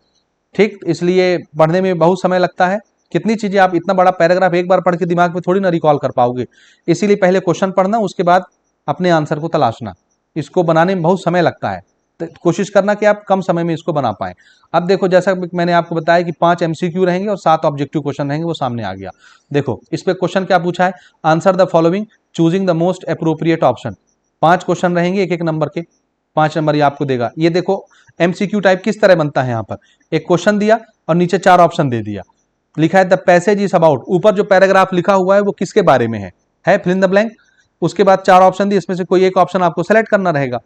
ठीक। इसलिए पढ़ने में बहुत समय लगता है। कितनी चीजें आप इतना बड़ा पैराग्राफ एक बार पढ़ के दिमाग में थोड़ी ना रिकॉल कर पाओगे। इसीलिए पहले क्वेश्चन पढ़ना, उसके बाद अपने आंसर को तलाशना। इसको बनाने में बहुत समय लगता है, तो कोशिश करना कि आप कम समय में इसको बना पाएं। अब देखो, जैसा मैंने आपको बताया कि 5 एमसीक्यू रहेंगे और 7 ऑब्जेक्टिव क्वेश्चन रहेंगे, वो सामने आ गया। देखो इस पे क्वेश्चन क्या पूछा है, answer the following choosing the most appropriate option. 5 question रहेंगे, एक एक नंबर के, 5 नंबर ये आपको देगा। ये देखो एमसीक्यू टाइप किस तरह बनता है, यहाँ पर एक क्वेश्चन दिया और नीचे 4 ऑप्शन दे दिया, लिखा है द पैसेज इज अबाउट। ऊपर जो पैराग्राफ लिखा हुआ है वो किसके बारे में है फिल इन द ब्लैंक। उसके बाद 4 ऑप्शन दिए, इसमें से कोई एक ऑप्शन आपको सेलेक्ट करना रहेगा,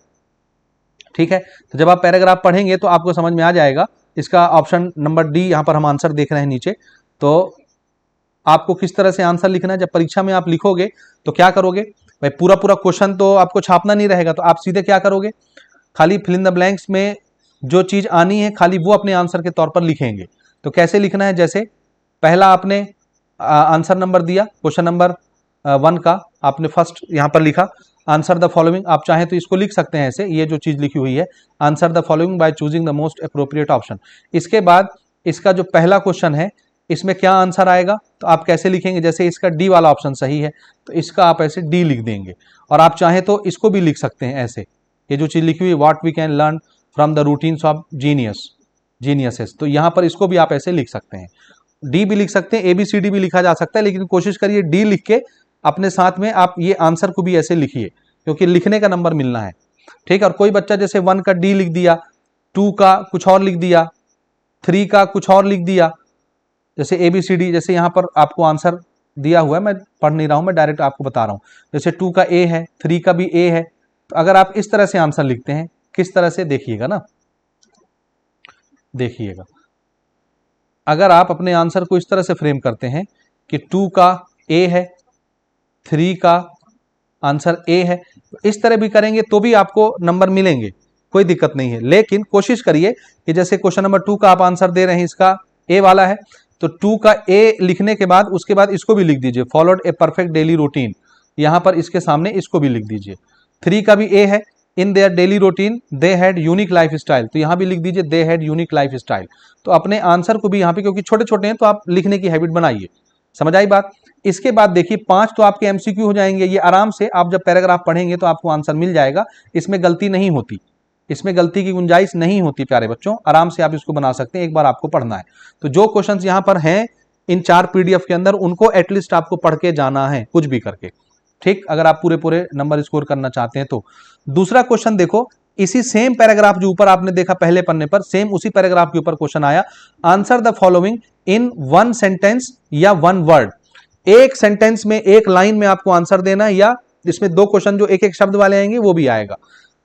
ठीक है। तो जब आप पैराग्राफ पढ़ेंगे तो आपको समझ में आ जाएगा। इसका ऑप्शन नंबर डी, यहाँ पर हम आंसर देख रहे हैं नीचे। तो आपको किस तरह से आंसर लिखना है, जब परीक्षा में आप लिखोगे तो क्या करोगे भाई, पूरा पूरा क्वेश्चन तो आपको छापना नहीं रहेगा, तो आप सीधे क्या करोगे, खाली फिल इन द ब्लैंक्स में जो चीज आनी है खाली वो अपने आंसर के तौर पर लिखेंगे। तो कैसे लिखना है, जैसे पहला आपने आंसर नंबर दिया, क्वेश्चन नंबर 1 का आपने फर्स्ट यहाँ पर लिखा, आंसर द फॉलोइंग। आप चाहें तो इसको लिख सकते हैं ऐसे, ये जो चीज लिखी हुई है, answer the following by choosing the most appropriate option. इसके बाद इसका जो पहला क्वेश्चन है, इसमें क्या आंसर आएगा, तो आप कैसे लिखेंगे, जैसे इसका डी वाला ऑप्शन सही है तो इसका आप ऐसे डी लिख देंगे। और आप चाहें तो इसको भी लिख सकते हैं ऐसे, ये जो चीज लिखी हुई है, what we can learn from the routines of geniuses, तो यहाँ पर इसको भी आप ऐसे लिख सकते हैं। डी भी लिख सकते हैं, ABCD भी लिखा जा सकता है, लेकिन कोशिश करिए डी लिख के अपने साथ में आप ये आंसर को भी ऐसे लिखिए, क्योंकि लिखने का नंबर मिलना है, ठीक है। और कोई बच्चा जैसे 1 का डी लिख दिया, 2 का कुछ और लिख दिया, 3 का कुछ और लिख दिया, जैसे ABCD, जैसे यहाँ पर आपको आंसर दिया हुआ है, मैं पढ़ नहीं रहा हूं, मैं डायरेक्ट आपको बता रहा हूं। जैसे 2 का A है, 3 का भी A है, तो अगर आप इस तरह से आंसर लिखते हैं, किस तरह से देखिएगा ना, देखिएगा, अगर आप अपने आंसर को इस तरह से फ्रेम करते हैं कि 2 का A है, 3 का आंसर A है, तो इस तरह भी करेंगे तो भी आपको नंबर मिलेंगे, कोई दिक्कत नहीं है। लेकिन कोशिश करिए कि जैसे क्वेश्चन नंबर 2 का आप आंसर दे रहे हैं, इसका A वाला है, तो 2 का A लिखने के बाद उसके बाद इसको भी लिख दीजिए, followed a perfect daily routine, यहां पर इसके सामने इसको भी लिख दीजिए। 3 का भी A है, in their daily routine they had unique life style, तो यहां भी लिख दीजिए they had unique life style. तो अपने आंसर को भी यहाँ पे, क्योंकि छोटे छोटे हैं तो आप लिखने की हैबिट बनाइए, समझ आई बात। इसके बाद देखिए 5 तो आपके एमसीक्यू हो जाएंगे, ये आराम से आप जब पैराग्राफ पढ़ेंगे तो आपको आंसर मिल जाएगा, इसमें गलती नहीं होती, इसमें गलती की गुंजाइश नहीं होती प्यारे बच्चों, आराम से आप इसको बना सकते हैं, एक बार आपको पढ़ना है। तो जो क्वेश्चंस यहाँ पर हैं इन 4 PDF के अंदर, उनको एटलीस्ट आपको पढ़ के जाना है, कुछ भी करके, ठीक, अगर आप पूरे पूरे नंबर स्कोर करना चाहते हैं तो। दूसरा क्वेश्चन देखो, इसी सेम पैराग्राफ जो ऊपर आपने देखा पहले पन्ने पर, सेम उसी पैराग्राफ के ऊपर क्वेश्चन आया, answer the following in 1 sentence या 1 वर्ड। एक सेंटेंस में, एक लाइन में आपको आंसर देना है, या इसमें 2 क्वेश्चन जो एक एक शब्द वाले आएंगे वो भी आएगा।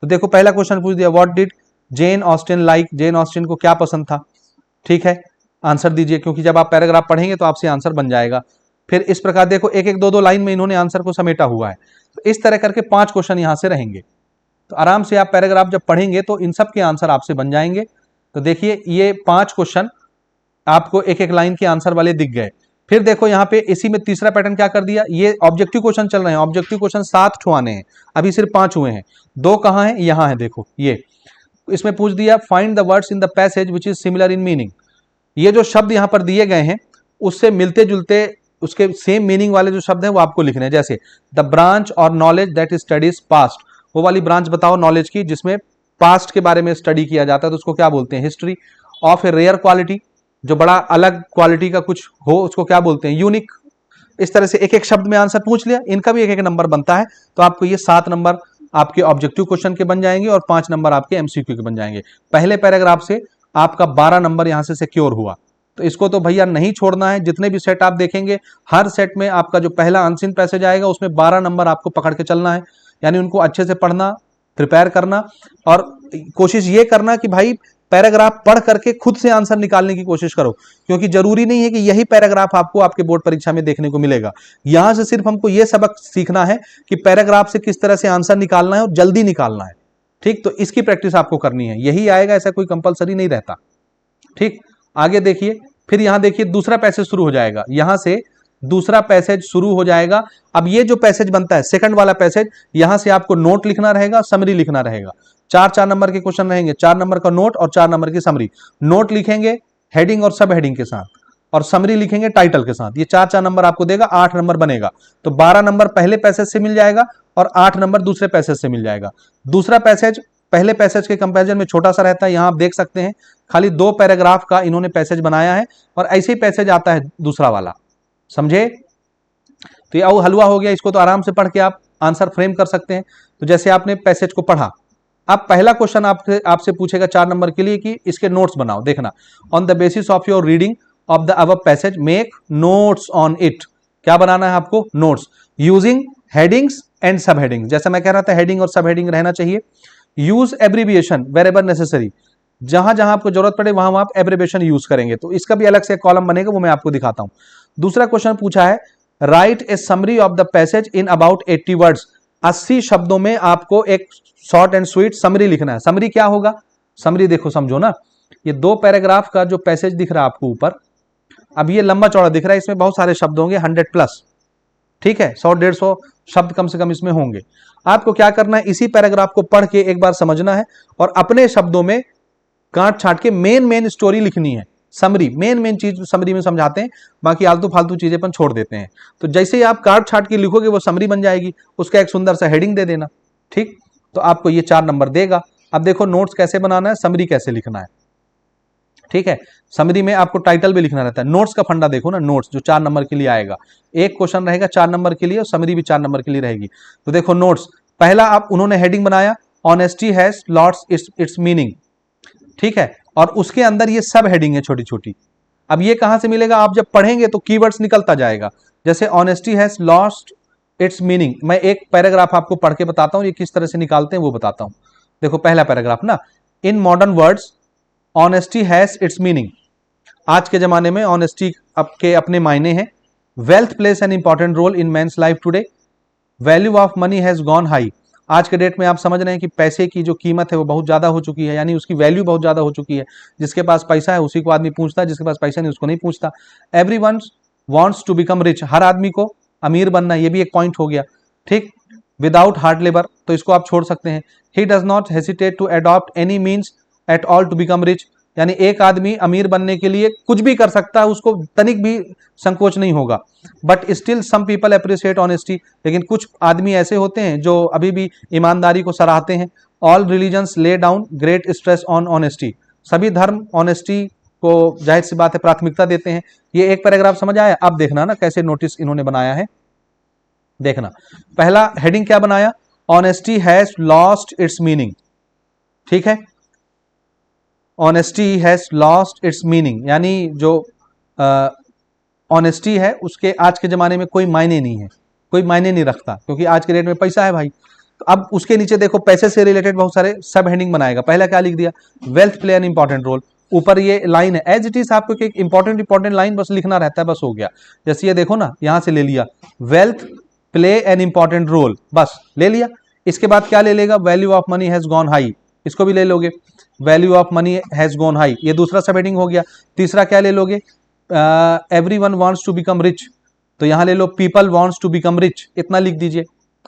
तो देखो पहला क्वेश्चन पूछ दिया, what did Jane Austen like, Jane Austen को क्या पसंद था, ठीक है, आंसर दीजिए, क्योंकि जब आप पैराग्राफ पढ़ेंगे तो आपसे आंसर बन जाएगा। फिर इस प्रकार देखो एक एक 2-2 लाइन में इन्होंने आंसर को समेटा हुआ है, तो इस तरह करके 5 क्वेश्चन यहां से रहेंगे। तो आराम से आप पैराग्राफ जब पढ़ेंगे तो इन सब के आंसर आपसे बन जाएंगे। तो देखिए ये 5 क्वेश्चन आपको एक एक लाइन के आंसर वाले दिख गए। फिर देखो यहाँ पे इसी में तीसरा पैटर्न क्या कर दिया, ये ऑब्जेक्टिव क्वेश्चन चल रहे हैं, ऑब्जेक्टिव क्वेश्चन 7 ठो आने हैं, अभी सिर्फ 5 हुए हैं, 2 कहाँ हैं, यहाँ है, देखो ये इसमें पूछ दिया find the words in the passage which is similar in meaning. ये जो शब्द यहाँ पर दिए गए हैं उससे मिलते जुलते उसके सेम मीनिंग वाले जो शब्द हैं वो आपको लिखने हैं। जैसे द ब्रांच और नॉलेज दैट स्टडीज पास्ट, वो वाली ब्रांच बताओ नॉलेज की जिसमें पास्ट के बारे में स्टडी किया जाता है, तो उसको क्या बोलते हैं, history. Of a rare quality, जो बड़ा अलग क्वालिटी का कुछ हो उसको क्या बोलते हैं, यूनिक। इस तरह से एक एक शब्द में आंसर पूछ लिया, इनका भी एक एक नंबर बनता है, तो आपको ये 7 नंबर आपके ऑब्जेक्टिव क्वेश्चन के बन जाएंगे और 5 नंबर आपके एमसीक्यू के बन जाएंगे। पहले पैराग्राफ से आपका 12 नंबर यहां से सिक्योर हुआ। तो इसको तो भैया नहीं छोड़ना है, जितने भी सेट आप देखेंगे हर सेट में आपका जो पहला अनसीन पैसेज आएगा उसमें 12 नंबर आपको पकड़ के चलना है, यानी उनको अच्छे से पढ़ना, प्रिपेयर करना और कोशिश ये करना कि भाई पैराग्राफ पढ़ करके खुद से आंसर निकालने की कोशिश करो, क्योंकि जरूरी नहीं है कि यही पैराग्राफ आपको आपके बोर्ड परीक्षा में देखने को मिलेगा। यहां से सिर्फ हमको यह सबक सीखना है कि पैराग्राफ से किस तरह से आंसर निकालना है और जल्दी निकालना है। ठीक, तो इसकी प्रैक्टिस आपको करनी है, यही आएगा, ऐसा कोई कंपलसरी नहीं रहता। ठीक, आगे देखिए, फिर यहां देखिए दूसरा पैसेज शुरू हो जाएगा, यहां से दूसरा पैसेज शुरू हो जाएगा। अब ये जो पैसेज बनता है सेकंड वाला पैसेज, यहां से आपको नोट लिखना रहेगा, समरी लिखना रहेगा। 4-4 नंबर के क्वेश्चन रहेंगे, 4 नंबर का नोट और 4 नंबर की समरी। नोट लिखेंगे हेडिंग और सब हेडिंग के साथ और समरी लिखेंगे टाइटल के साथ। ये 4-4 नंबर आपको देगा, 8 नंबर बनेगा। तो 12 नंबर पहले पैसेज से मिल जाएगा और 8 नंबर दूसरे पैसेज से मिल जाएगा। दूसरा पैसेज पहले पैसेज के कंपैरिजन में छोटा सा रहता है, यहां आप देख सकते हैं खाली 2 पैराग्राफ का इन्होंने पैसेज बनाया है और ऐसे ही पैसेज आता है दूसरा वाला, समझे। तो ये हलवा हो गया, इसको तो आराम से पढ़ के आप आंसर फ्रेम कर सकते हैं। तो जैसे आपने पैसेज को पढ़ा, अब पहला क्वेश्चन आपसे पूछेगा 4 नंबर के लिए कि इसके नोट्स बनाओ। देखना, on the basis of your reading of the above passage make notes on it. क्या बनाना है आपको, नोट्स, यूजिंग हेडिंग्स एंड सब हेडिंग। जैसे मैं कह रहा था हेडिंग और सब हेडिंग रहना चाहिए। यूज एब्रीविएशन वेरेवर नेसेसरी, जहां जहां आपको जरूरत पड़े वहां आप एब्रीविएशन यूज करेंगे, तो इसका भी अलग से कॉलम बनेगा, वो मैं आपको दिखाता हूं। दूसरा क्वेश्चन पूछा है write A summary of the passage in about 80 words. 80 शब्दों में आपको एक शॉर्ट एंड स्वीट समरी लिखना है। समरी क्या होगा, समरी देखो समझो ना, ये 2 पैराग्राफ का जो पैसेज दिख रहा है आपको ऊपर, अब ये लंबा चौड़ा दिख रहा है, इसमें बहुत सारे शब्द होंगे, 100+, ठीक है, 100-150 शब्द कम से कम इसमें होंगे। आपको क्या करना है, इसी पैराग्राफ को पढ़ के एक बार समझना है और अपने शब्दों में काट छाट के मेन स्टोरी लिखनी है। समरी मेन चीज समरी में समझाते हैं, बाकी आलतू फालतू चीजें अपन छोड़ देते हैं। तो जैसे ही आप काट छाट के लिखोगे वो समरी बन जाएगी, उसका एक सुंदर सा हेडिंग दे देना। ठीक, तो आपको ये 4 नंबर देगा। अब देखो नोट्स कैसे बनाना है, समरी कैसे लिखना है। ठीक है, समरी में आपको टाइटल भी लिखना रहता है। नोट्स का फंडा देखो ना, नोट्स जो 4 नंबर के लिए आएगा, एक क्वेश्चन रहेगा 4 नंबर के लिए और समरी भी 4 नंबर के लिए रहेगी। तो देखो नोट्स, पहला आप उन्होंने हेडिंग बनाया honesty has lost its meaning, ठीक है, और उसके अंदर ये सब हेडिंग है छोटी छोटी। अब ये कहां से मिलेगा, आप जब पढ़ेंगे तो कीवर्ड्स निकलता जाएगा। जैसे honesty has lost its meaning, मैं एक पैराग्राफ आपको पढ़ के बताता हूं, ये किस तरह से निकालते हैं वो बताता हूं। देखो पहला पैराग्राफ ना, in modern words honesty has its meaning. आज के जमाने में ऑनेस्टी के अपने मायने हैं। Wealth place an important role in man's life today. Value of money has gone high. आज के डेट में आप समझ रहे हैं कि पैसे की जो कीमत है वो बहुत ज्यादा हो चुकी है, यानी उसकी वैल्यू बहुत ज्यादा हो चुकी है। जिसके पास पैसा है उसी को आदमी पूछता है, जिसके पास पैसा नहीं उसको नहीं पूछता। Everyone wants to become rich, हर आदमी को अमीर बनना, ये भी एक पॉइंट हो गया। ठीक, विदाउट हार्ड लेबर, तो इसको आप छोड़ सकते हैं। He does not hesitate to adopt any means at all to become rich, यानी एक आदमी अमीर बनने के लिए कुछ भी कर सकता है, उसको तनिक भी संकोच नहीं होगा। But still some people appreciate honesty, लेकिन कुछ आदमी ऐसे होते हैं जो अभी भी ईमानदारी को सराहते हैं। All religions lay down great stress on honesty, सभी धर्म ऑनेस्टी को जाहिर सी बात है प्राथमिकता देते हैं। ये एक पैराग्राफ समझ आया। अब देखना ना कैसे नोटिस इन्होंने बनाया है। देखना, पहला हेडिंग क्या बनाया, honesty has lost its meaning. ठीक है, honesty has lost its meaning, यानी जो ऑनेस्टी है उसके आज के जमाने में कोई मायने नहीं है, कोई मायने नहीं रखता, क्योंकि आज के डेट में पैसा है भाई। तो अब उसके नीचे देखो पैसे से रिलेटेड बहुत सारे सब हेडिंग बनाएगा। पहला क्या लिख दिया, wealth play an important role. ऊपर ये लाइन है एज इट इज, आपको एक इंपॉर्टेंट लाइन बस लिखना रहता है, बस हो गया। जैसे ये देखो ना, यहां से ले लिया wealth play an important role, बस ले लिया। इसके बाद क्या ले लेगा, value of money has gone high, इसको भी ले लोगे, value of money has gone high, ये दूसरा सब हेडिंग हो गया। तीसरा क्या ले लोगे, everyone wants to become rich, तो यहां ले लो people wants to become rich, इतना लिख दीजिए,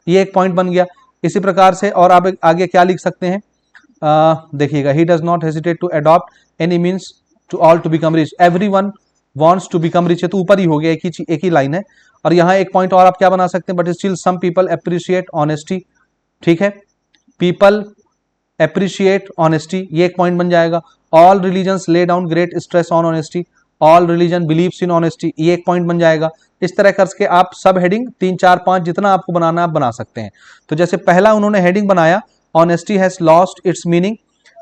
ये एक पॉइंट बन गया। इसी प्रकार से और आप आगे क्या लिख सकते हैं, देखिएगा, he does not hesitate to adopt any means to all to become rich, everyone wants to become rich, तो ऊपर ही हो गया, एक ही लाइन है। और यहाँ एक पॉइंट और आप क्या बना सकते हैं, but still some people appreciate honesty, ठीक है, पीपल अप्रिशिएट ऑनेस्टी, ये एक पॉइंट बन जाएगा। All religions lay down great stress on honesty, all religion believes in honesty, ये एक पॉइंट बन जाएगा। इस तरह करके आप सब हेडिंग 3 4 5 जितना आपको बनाना आप बना सकते हैं। तो जैसे पहला उन्होंने हेडिंग बनाया honesty has lost its meaning,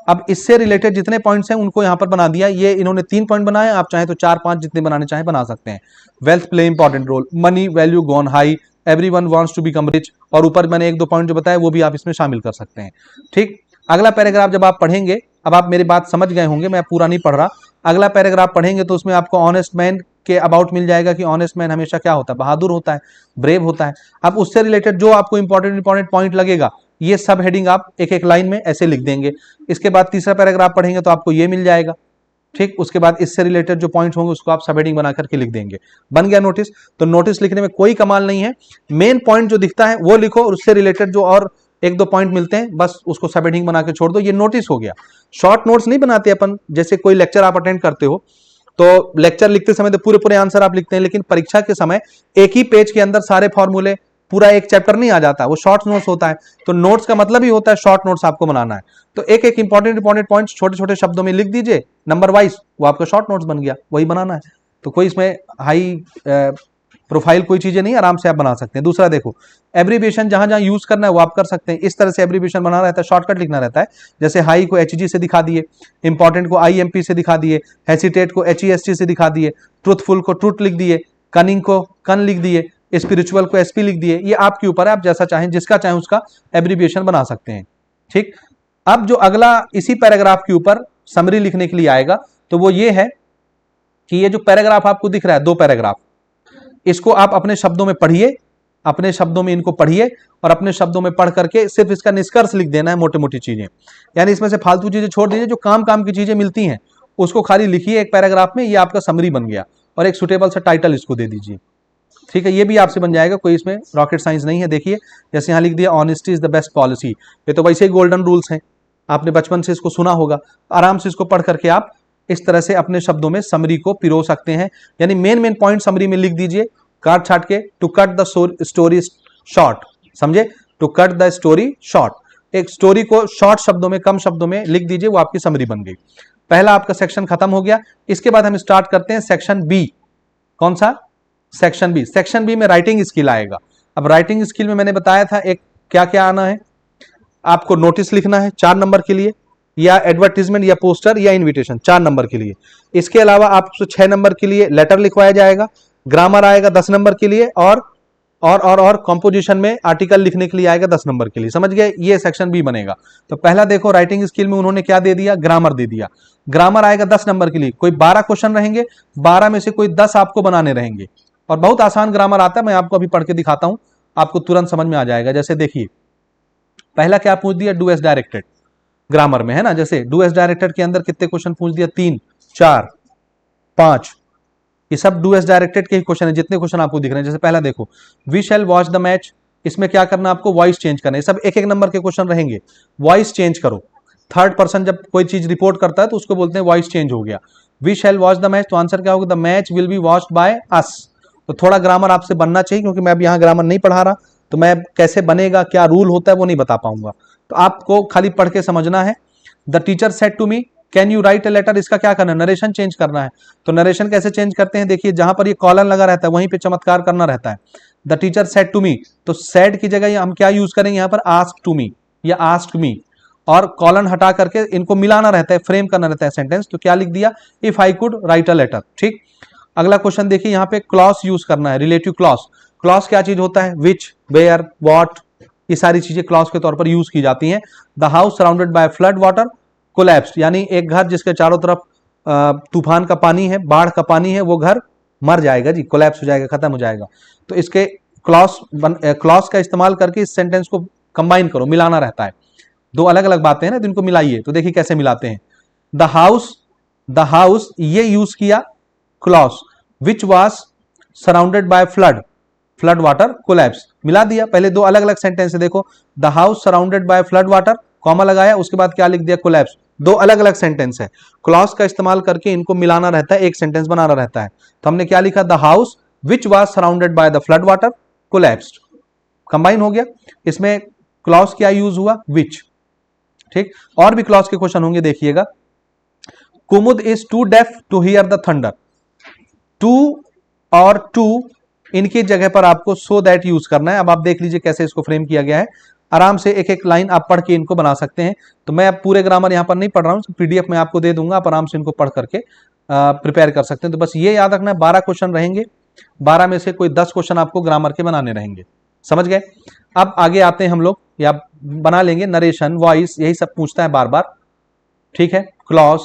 अब इससे रिलेटेड जितने पॉइंट्स हैं उनको यहां पर बना दिया, ये इन्होंने 3 पॉइंट बनाए, आप चाहें तो 4 5 जितने बनाने चाहें बना सकते हैं। Wealth play important role, money value gone high, everyone wants to become rich, और ऊपर मैंने 1 2 पॉइंट जो बताया वो भी आप इसमें शामिल कर सकते हैं। ठीक, अगला पैराग्राफ जब आप पढ़ेंगे, अब आप मेरी बात समझ गए होंगे, मैं पूरा नहीं पढ़ रहा, अगला पैराग्राफ पढ़ेंगे तो उसमें आपको ऑनेस्ट मैन के अबाउट मिल जाएगा कि ऑनेस्ट मैन हमेशा क्या होता है, बहादुर होता है, ब्रेव होता है। अब उससे रिलेटेड जो आपको इंपॉर्टेंट पॉइंट लगेगा, ये सब हेडिंग आप एक एक लाइन में ऐसे लिख देंगे। इसके बाद तीसरा पैराग्राफ पढ़ेंगे तो आपको ये मिल जाएगा, ठीक, उसके बाद इससे रिलेटेड जो पॉइंट होंगे उसको आप सब हेडिंग बना करके लिख देंगे। बन गया नोटिस। तो नोटिस लिखने में कोई कमाल नहीं है, मेन पॉइंट जो दिखता है वो लिखो, और उससे रिलेटेड जो और 1 2 पॉइंट मिलते हैं बस उसको सब हेडिंग बना के छोड़ दो, ये नोटिस हो गया। शॉर्ट नोट्स नहीं बनाते अपन, जैसे कोई लेक्चर आप अटेंड करते हो तो लेक्चर लिखते समय तो पूरे पूरे आंसर आप लिखते हैं, लेकिन परीक्षा के समय एक ही पेज के अंदर सारे फॉर्मूले, पूरा एक चैप्टर नहीं आ जाता, वो शॉर्ट नोट्स होता है। तो नोट्स का मतलब ही होता है शॉर्ट नोट्स आपको बनाना है। तो एक एक इंपॉर्टेंट पॉइंट्स छोटे छोटे शब्दों में लिख दीजिए नंबर वाइज, वो आपका शॉर्ट नोट्स बन गया, वही बनाना है। तो कोई इसमें हाई प्रोफाइल कोई चीजें नहीं, आराम से आप बना सकते हैं। दूसरा देखो, एब्रीविएशन जहां जहां यूज करना है वो आप कर सकते हैं। इस तरह से एब्रीविएशन बनाना रहता है, शॉर्टकट लिखना रहता है। जैसे हाई को HG से दिखा दिए, इंपॉर्टेंट को IMP से दिखा दिए, हेसिटेट को HEST से दिखा दिए, ट्रूथफुल को ट्रूथ लिख दिए, कनिंग को कन लिख दिए, स्पिरिचुअल को SP लिख दिए। ये आपके ऊपर है, आप जैसा चाहें, जिसका चाहें उसका एब्रीविएशन बना सकते हैं। ठीक, अब जो अगला इसी पैराग्राफ के ऊपर समरी लिखने के लिए आएगा, तो वो ये है कि ये जो पैराग्राफ आपको दिख रहा है, 2 पैराग्राफ, इसको आप अपने शब्दों में पढ़िए, अपने शब्दों में इनको पढ़िए, और अपने शब्दों में पढ़ करके सिर्फ इसका निष्कर्ष लिख देना है, मोटी मोटी चीजें, यानी इसमें से फालतू चीजें छोड़ दीजिए, जो काम की चीजें मिलती हैं उसको खाली लिखिए एक पैराग्राफ में, ये आपका समरी बन गया, और एक सुटेबल सा टाइटल इसको दे दीजिए। ठीक है, ये भी आपसे बन जाएगा, कोई इसमें रॉकेट साइंस नहीं है। देखिए, जैसे यहाँ लिख दिया honesty is the best policy, ये तो वैसे ही गोल्डन रूल्स हैं, आपने बचपन से इसको सुना होगा। आराम से इसको पढ़ करके आप इस तरह से अपने शब्दों में समरी को पिरो सकते हैं, यानी मेन पॉइंट समरी में लिख दीजिए, काट छाट के, to cut the story short, समझे, to cut the story short, एक स्टोरी को शॉर्ट शब्दों में, कम शब्दों में लिख दीजिए, वो आपकी समरी बन गई। पहला आपका सेक्शन खत्म हो गया। इसके बाद हम स्टार्ट करते हैं सेक्शन बी। कौन सा? Section B. सेक्शन बी में राइटिंग स्किल आएगा। अब राइटिंग स्किल में मैंने बताया था एक क्या क्या आना है, आपको नोटिस लिखना है 4 नंबर के लिए, या एडवर्टीजमेंट या पोस्टर या इनविटेशन 4 नंबर के लिए। इसके अलावा आपसे 6 नंबर के लिए लेटर लिखवाया जाएगा, ग्रामर आएगा 10 नंबर के लिए, और कंपोजिशन में आर्टिकल लिखने के लिए आएगा 10 नंबर के लिए। समझ गए, ये सेक्शन बी बनेगा। तो पहला देखो, राइटिंग स्किल में उन्होंने क्या दे दिया, ग्रामर दे दिया। ग्रामर आएगा 10 नंबर के लिए, कोई 12 क्वेश्चन रहेंगे, 12 में से कोई 10 आपको बनाने रहेंगे, और बहुत आसान ग्रामर आता है, मैं आपको अभी पढ़ के दिखाता हूं, आपको तुरंत समझ में आ जाएगा। जैसे देखिए, पहला क्या पूछ दिया, डू एज डायरेक्टेड, ग्रामर में है ना, जैसे डू एज डायरेक्टेड के अंदर कितने क्वेश्चन पूछ दिया, 3 4 5, ये सब डू एज डायरेक्टेड के ही क्वेश्चन है, जितने क्वेश्चन आपको दिख रहे हैं। जैसे पहला देखो, we shall watch the match, इसमें क्या करना आपको, वॉइस चेंज करना है, सब 1 नंबर के क्वेश्चन रहेंगे, वॉइस चेंज करो। थर्ड पर्सन जब कोई चीज रिपोर्ट करता है तो उसको बोलते हैं वॉइस चेंज हो गया। We shall watch the match, तो आंसर क्या होगा, the match will be watched by us. तो थोड़ा ग्रामर आपसे बनना चाहिए, क्योंकि मैं अब यहाँ ग्रामर नहीं पढ़ा रहा, तो मैं कैसे बनेगा, क्या रूल होता है वो नहीं बता पाऊंगा, तो आपको खाली पढ़ के समझना है। The teacher said to me can you write a letter, इसका क्या करना है, नरेशन चेंज करना है। तो नरेशन कैसे चेंज करते हैं, देखिए जहां पर ये कॉलन लगा रहता है वहीं पे चमत्कार करना रहता है। The teacher said to me, तो सेड की जगह हम क्या यूज करेंगे यहाँ पर, आस्क टू मी या आस्क मी, और कॉलन हटा करके इनको मिलाना रहता है, फ्रेम करना रहता है सेंटेंस। तो क्या लिख दिया, if I could write a letter. ठीक, अगला क्वेश्चन देखिए, यहाँ पे क्लॉज यूज करना है, रिलेटिव क्लॉज। क्लॉज क्या चीज होता है, विच, वेयर, व्हाट, ये सारी चीजें क्लॉज के तौर पर यूज की जाती हैं। The house surrounded by flood water collapsed, यानी एक घर जिसके चारों तरफ तूफान का पानी है, बाढ़ का पानी है, वो घर मर जाएगा जी, कोलैप्स हो जाएगा, खत्म हो जाएगा। तो इसके क्लॉज का इस्तेमाल करके इस सेंटेंस को कंबाइन करो, मिलाना रहता है। 2 अलग अलग बातें हैं ना, तो इनको मिलाइए। तो देखिए कैसे मिलाते हैं, द हाउस ये यूज किया clause which was surrounded by flood, flood water collapse. मिला दिया, पहले दो अलग अलग सेंटेंस है, देखो the house surrounded by flood water, comma लगाया, उसके बाद क्या लिख दिया, कोलैप्स। दो अलग अलग सेंटेंस है, क्लॉज का इस्तेमाल करके इनको मिलाना रहता है, एक सेंटेंस बनाना रहता है। तो हमने क्या लिखा, the house which was surrounded by the flood water collapsed, combine हो गया। इसमें क्लॉज क्या यूज हुआ, विच। ठीक, और भी क्लॉज के क्वेश्चन होंगे, देखिएगा। Kumud is too deaf to hear the thunder, too और टू इनकी जगह पर आपको सो दैट यूज करना है। अब आप देख लीजिए कैसे इसको फ्रेम किया गया है, आराम से एक एक लाइन आप पढ़ के इनको बना सकते हैं। तो मैं अब पूरे ग्रामर यहां पर नहीं पढ़ रहा हूं, पीडीएफ में आपको दे दूंगा, आप आराम से इनको पढ़ करके प्रिपेयर कर सकते हैं। तो बस ये याद रखना है 12 क्वेश्चन रहेंगे, 12 में से कोई 10 क्वेश्चन आपको ग्रामर के बनाने रहेंगे, समझ गए। अब आगे आते हैं हम लोग, या बना लेंगे, नरेशन, वॉइस, यही सब पूछता है बार बार, ठीक है। क्लॉज,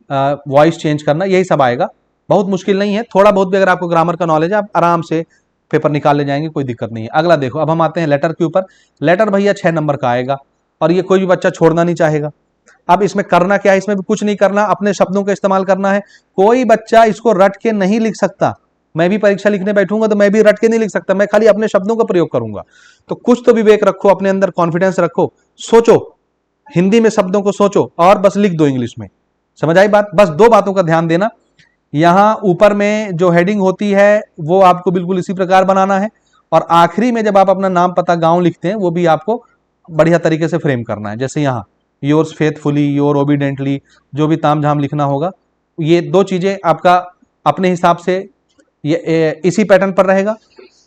वॉइस चेंज करना, यही सब आएगा, बहुत मुश्किल नहीं है। थोड़ा बहुत भी अगर आपको ग्रामर का नॉलेज है, आप आराम से पेपर निकाल ले जाएंगे, कोई दिक्कत नहीं है। अगला देखो, अब हम आते हैं लेटर के ऊपर। लेटर भैया 6 नंबर का आएगा, और ये कोई भी बच्चा छोड़ना नहीं चाहेगा। अब इसमें करना क्या है, इसमें भी कुछ नहीं करना, अपने शब्दों का इस्तेमाल करना है। कोई बच्चा इसको रट के नहीं लिख सकता, मैं भी परीक्षा लिखने बैठूंगा तो मैं भी रट के नहीं लिख सकता, मैं खाली अपने शब्दों का प्रयोग करूंगा। तो कुछ तो विवेक रखो, अपने अंदर कॉन्फिडेंस रखो, सोचो, हिंदी में शब्दों को सोचो और बस लिख दो इंग्लिश में, समझ आई बात। बस दो बातों का ध्यान देना, यहां ऊपर में जो हेडिंग होती है वो आपको बिल्कुल इसी प्रकार बनाना है, और आखिरी में जब आप अपना नाम पता गांव लिखते हैं वो भी आपको बढ़िया तरीके से फ्रेम करना है। जैसे यहाँ योर्स फेथफुली, योर ओबीडेंटली, जो भी ताम झाम लिखना होगा, ये दो चीजें आपका अपने हिसाब से ये इसी पैटर्न पर रहेगा।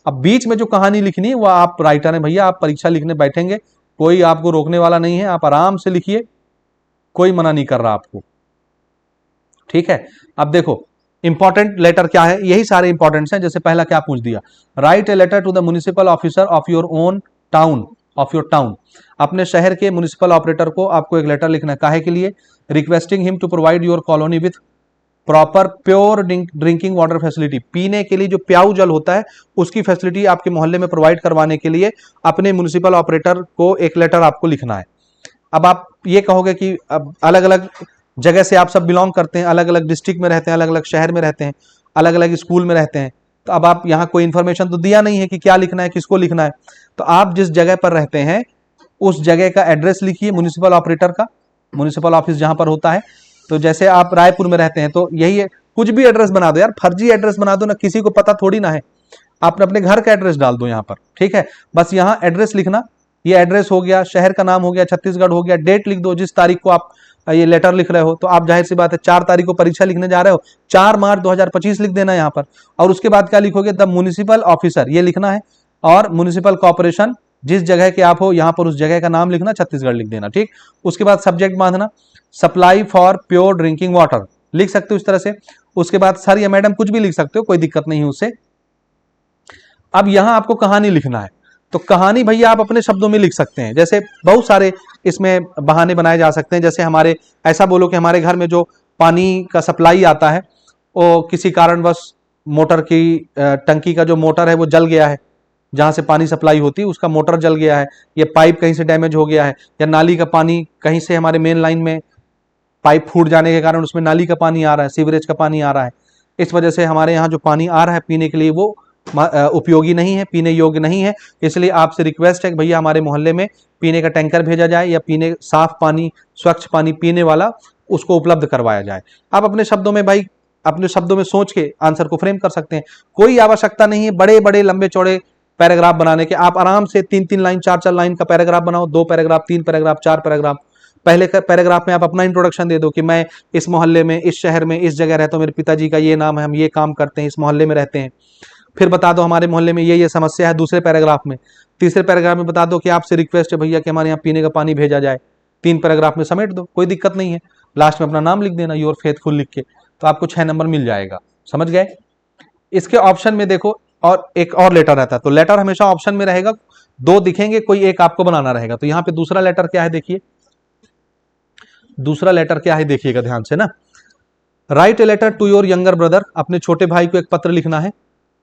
अब बीच में जो कहानी लिखनी है वो आप राइटर हैं भैया, आप परीक्षा लिखने बैठेंगे, कोई आपको रोकने वाला नहीं है, आप आराम से लिखिए, कोई मना नहीं कर रहा आपको, ठीक है। अब देखो इंपॉर्टेंट लेटर क्या है, यही सारे इंपॉर्टेंट्स हैं। जैसे पहला क्या पूछ दिया, write a letter to the municipal officer of your own town, of your town, अपने शहर के म्युनिसिपल ऑपरेटर को आपको एक लेटर लिखना है, काहे के लिए, requesting him to provide your colony with proper pure drinking water facility, पीने के लिए जो प्याऊ जल होता है उसकी फैसिलिटी आपके मोहल्ले में प्रोवाइड करवाने के लिए अपने म्युनिसिपल ऑपरेटर को एक लेटर आपको लिखना है। अब आप ये कहोगे कि अब अलग अलग जगह से आप सब बिलोंग करते हैं, अलग अलग डिस्ट्रिक्ट में रहते हैं, अलग अलग शहर में रहते हैं, अलग अलग स्कूल में रहते हैं, तो अब आप यहाँ कोई इन्फॉर्मेशन तो दिया नहीं है कि क्या लिखना है, किसको लिखना है। तो आप जिस जगह पर रहते हैं उस जगह का एड्रेस लिखिए, म्युनिसिपल ऑपरेटर का, म्युनिसिपल ऑफिस जहां पर होता है। तो जैसे आप रायपुर में रहते हैं तो यही है, कुछ भी एड्रेस बना दो यार, फर्जी एड्रेस बना दो ना, किसी को पता थोड़ी ना है, आप अपने घर का एड्रेस डाल दो यहाँ पर, ठीक है। बस यहाँ एड्रेस लिखना, ये एड्रेस हो गया, शहर का नाम हो गया, छत्तीसगढ़ हो गया, डेट लिख दो, जिस तारीख को आप ये लेटर लिख रहे हो, तो आप जाहिर सी बात है 4 तारीख को परीक्षा लिखने जा रहे हो, 4 मार्च 2025 लिख देना यहाँ पर। और उसके बाद क्या लिखोगे, द म्युनिसिपल ऑफिसर, ये लिखना है, और म्युनिसिपल कॉर्पोरेशन जिस जगह के आप हो यहाँ पर उस जगह का नाम लिखना, छत्तीसगढ़ लिख देना, ठीक। उसके बाद सब्जेक्ट बांधना, supply for pure drinking water लिख सकते हो इस तरह से। उसके बाद सर या मैडम कुछ भी लिख सकते हो, कोई दिक्कत नहीं है उससे। अब यहां आपको कहानी लिखना है, तो कहानी भैया आप अपने शब्दों में लिख सकते हैं। जैसे बहुत सारे इसमें बहाने बनाए जा सकते हैं, जैसे हमारे ऐसा बोलो कि हमारे घर में जो पानी का सप्लाई आता है वो किसी कारणवश मोटर की टंकी का जो मोटर है वो जल गया है, जहां से पानी सप्लाई होती है उसका मोटर जल गया है, या पाइप कहीं से डैमेज हो गया है, या नाली का पानी कहीं से हमारे मेन लाइन में पाइप फूट जाने के कारण उसमें नाली का पानी आ रहा है, सीवरेज का पानी आ रहा है, इस वजह से हमारे यहाँ जो पानी आ रहा है पीने के लिए वो उपयोगी नहीं है, पीने योग्य नहीं है। इसलिए आपसे रिक्वेस्ट है कि भैया हमारे मोहल्ले में पीने का टैंकर भेजा जाए, या पीने साफ पानी, स्वच्छ पानी पीने वाला उसको उपलब्ध करवाया जाए। आप अपने शब्दों में भाई, अपने शब्दों में सोच के आंसर को फ्रेम कर सकते हैं, कोई आवश्यकता नहीं है बड़े बड़े लंबे चौड़े पैराग्राफ बनाने के। आप आराम से 3-3 लाइन, 4-4 लाइन का पैराग्राफ बनाओ, 2 पैराग्राफ, 3 पैराग्राफ, 4 पैराग्राफ। पहले पैराग्राफ में आप अपना इंट्रोडक्शन दे दो कि मैं इस मोहल्ले में, इस शहर में, इस जगह रहता हूँ, मेरे पिताजी का ये नाम है, हम ये काम करते हैं, इस मोहल्ले में रहते हैं। फिर बता दो हमारे मोहल्ले में ये समस्या है दूसरे पैराग्राफ में। तीसरे पैराग्राफ में बता दो कि आपसे रिक्वेस्ट है भैया कि हमारे यहाँ पीने का पानी भेजा जाए। 3 पैराग्राफ में समेट दो, कोई दिक्कत नहीं है। लास्ट में अपना नाम लिख देना, योर फेथफुल लिख के, तो आपको 6 नंबर मिल जाएगा, समझ गए। इसके ऑप्शन में देखो, और एक और लेटर रहता है, तो लेटर हमेशा ऑप्शन में रहेगा, 2 दिखेंगे, कोई एक आपको बनाना रहेगा। तो यहाँ पे दूसरा लेटर क्या है, देखिए दूसरा लेटर क्या है, देखिएगा ध्यान से ना। Write a letter to your younger brother, अपने छोटे भाई को एक पत्र लिखना है,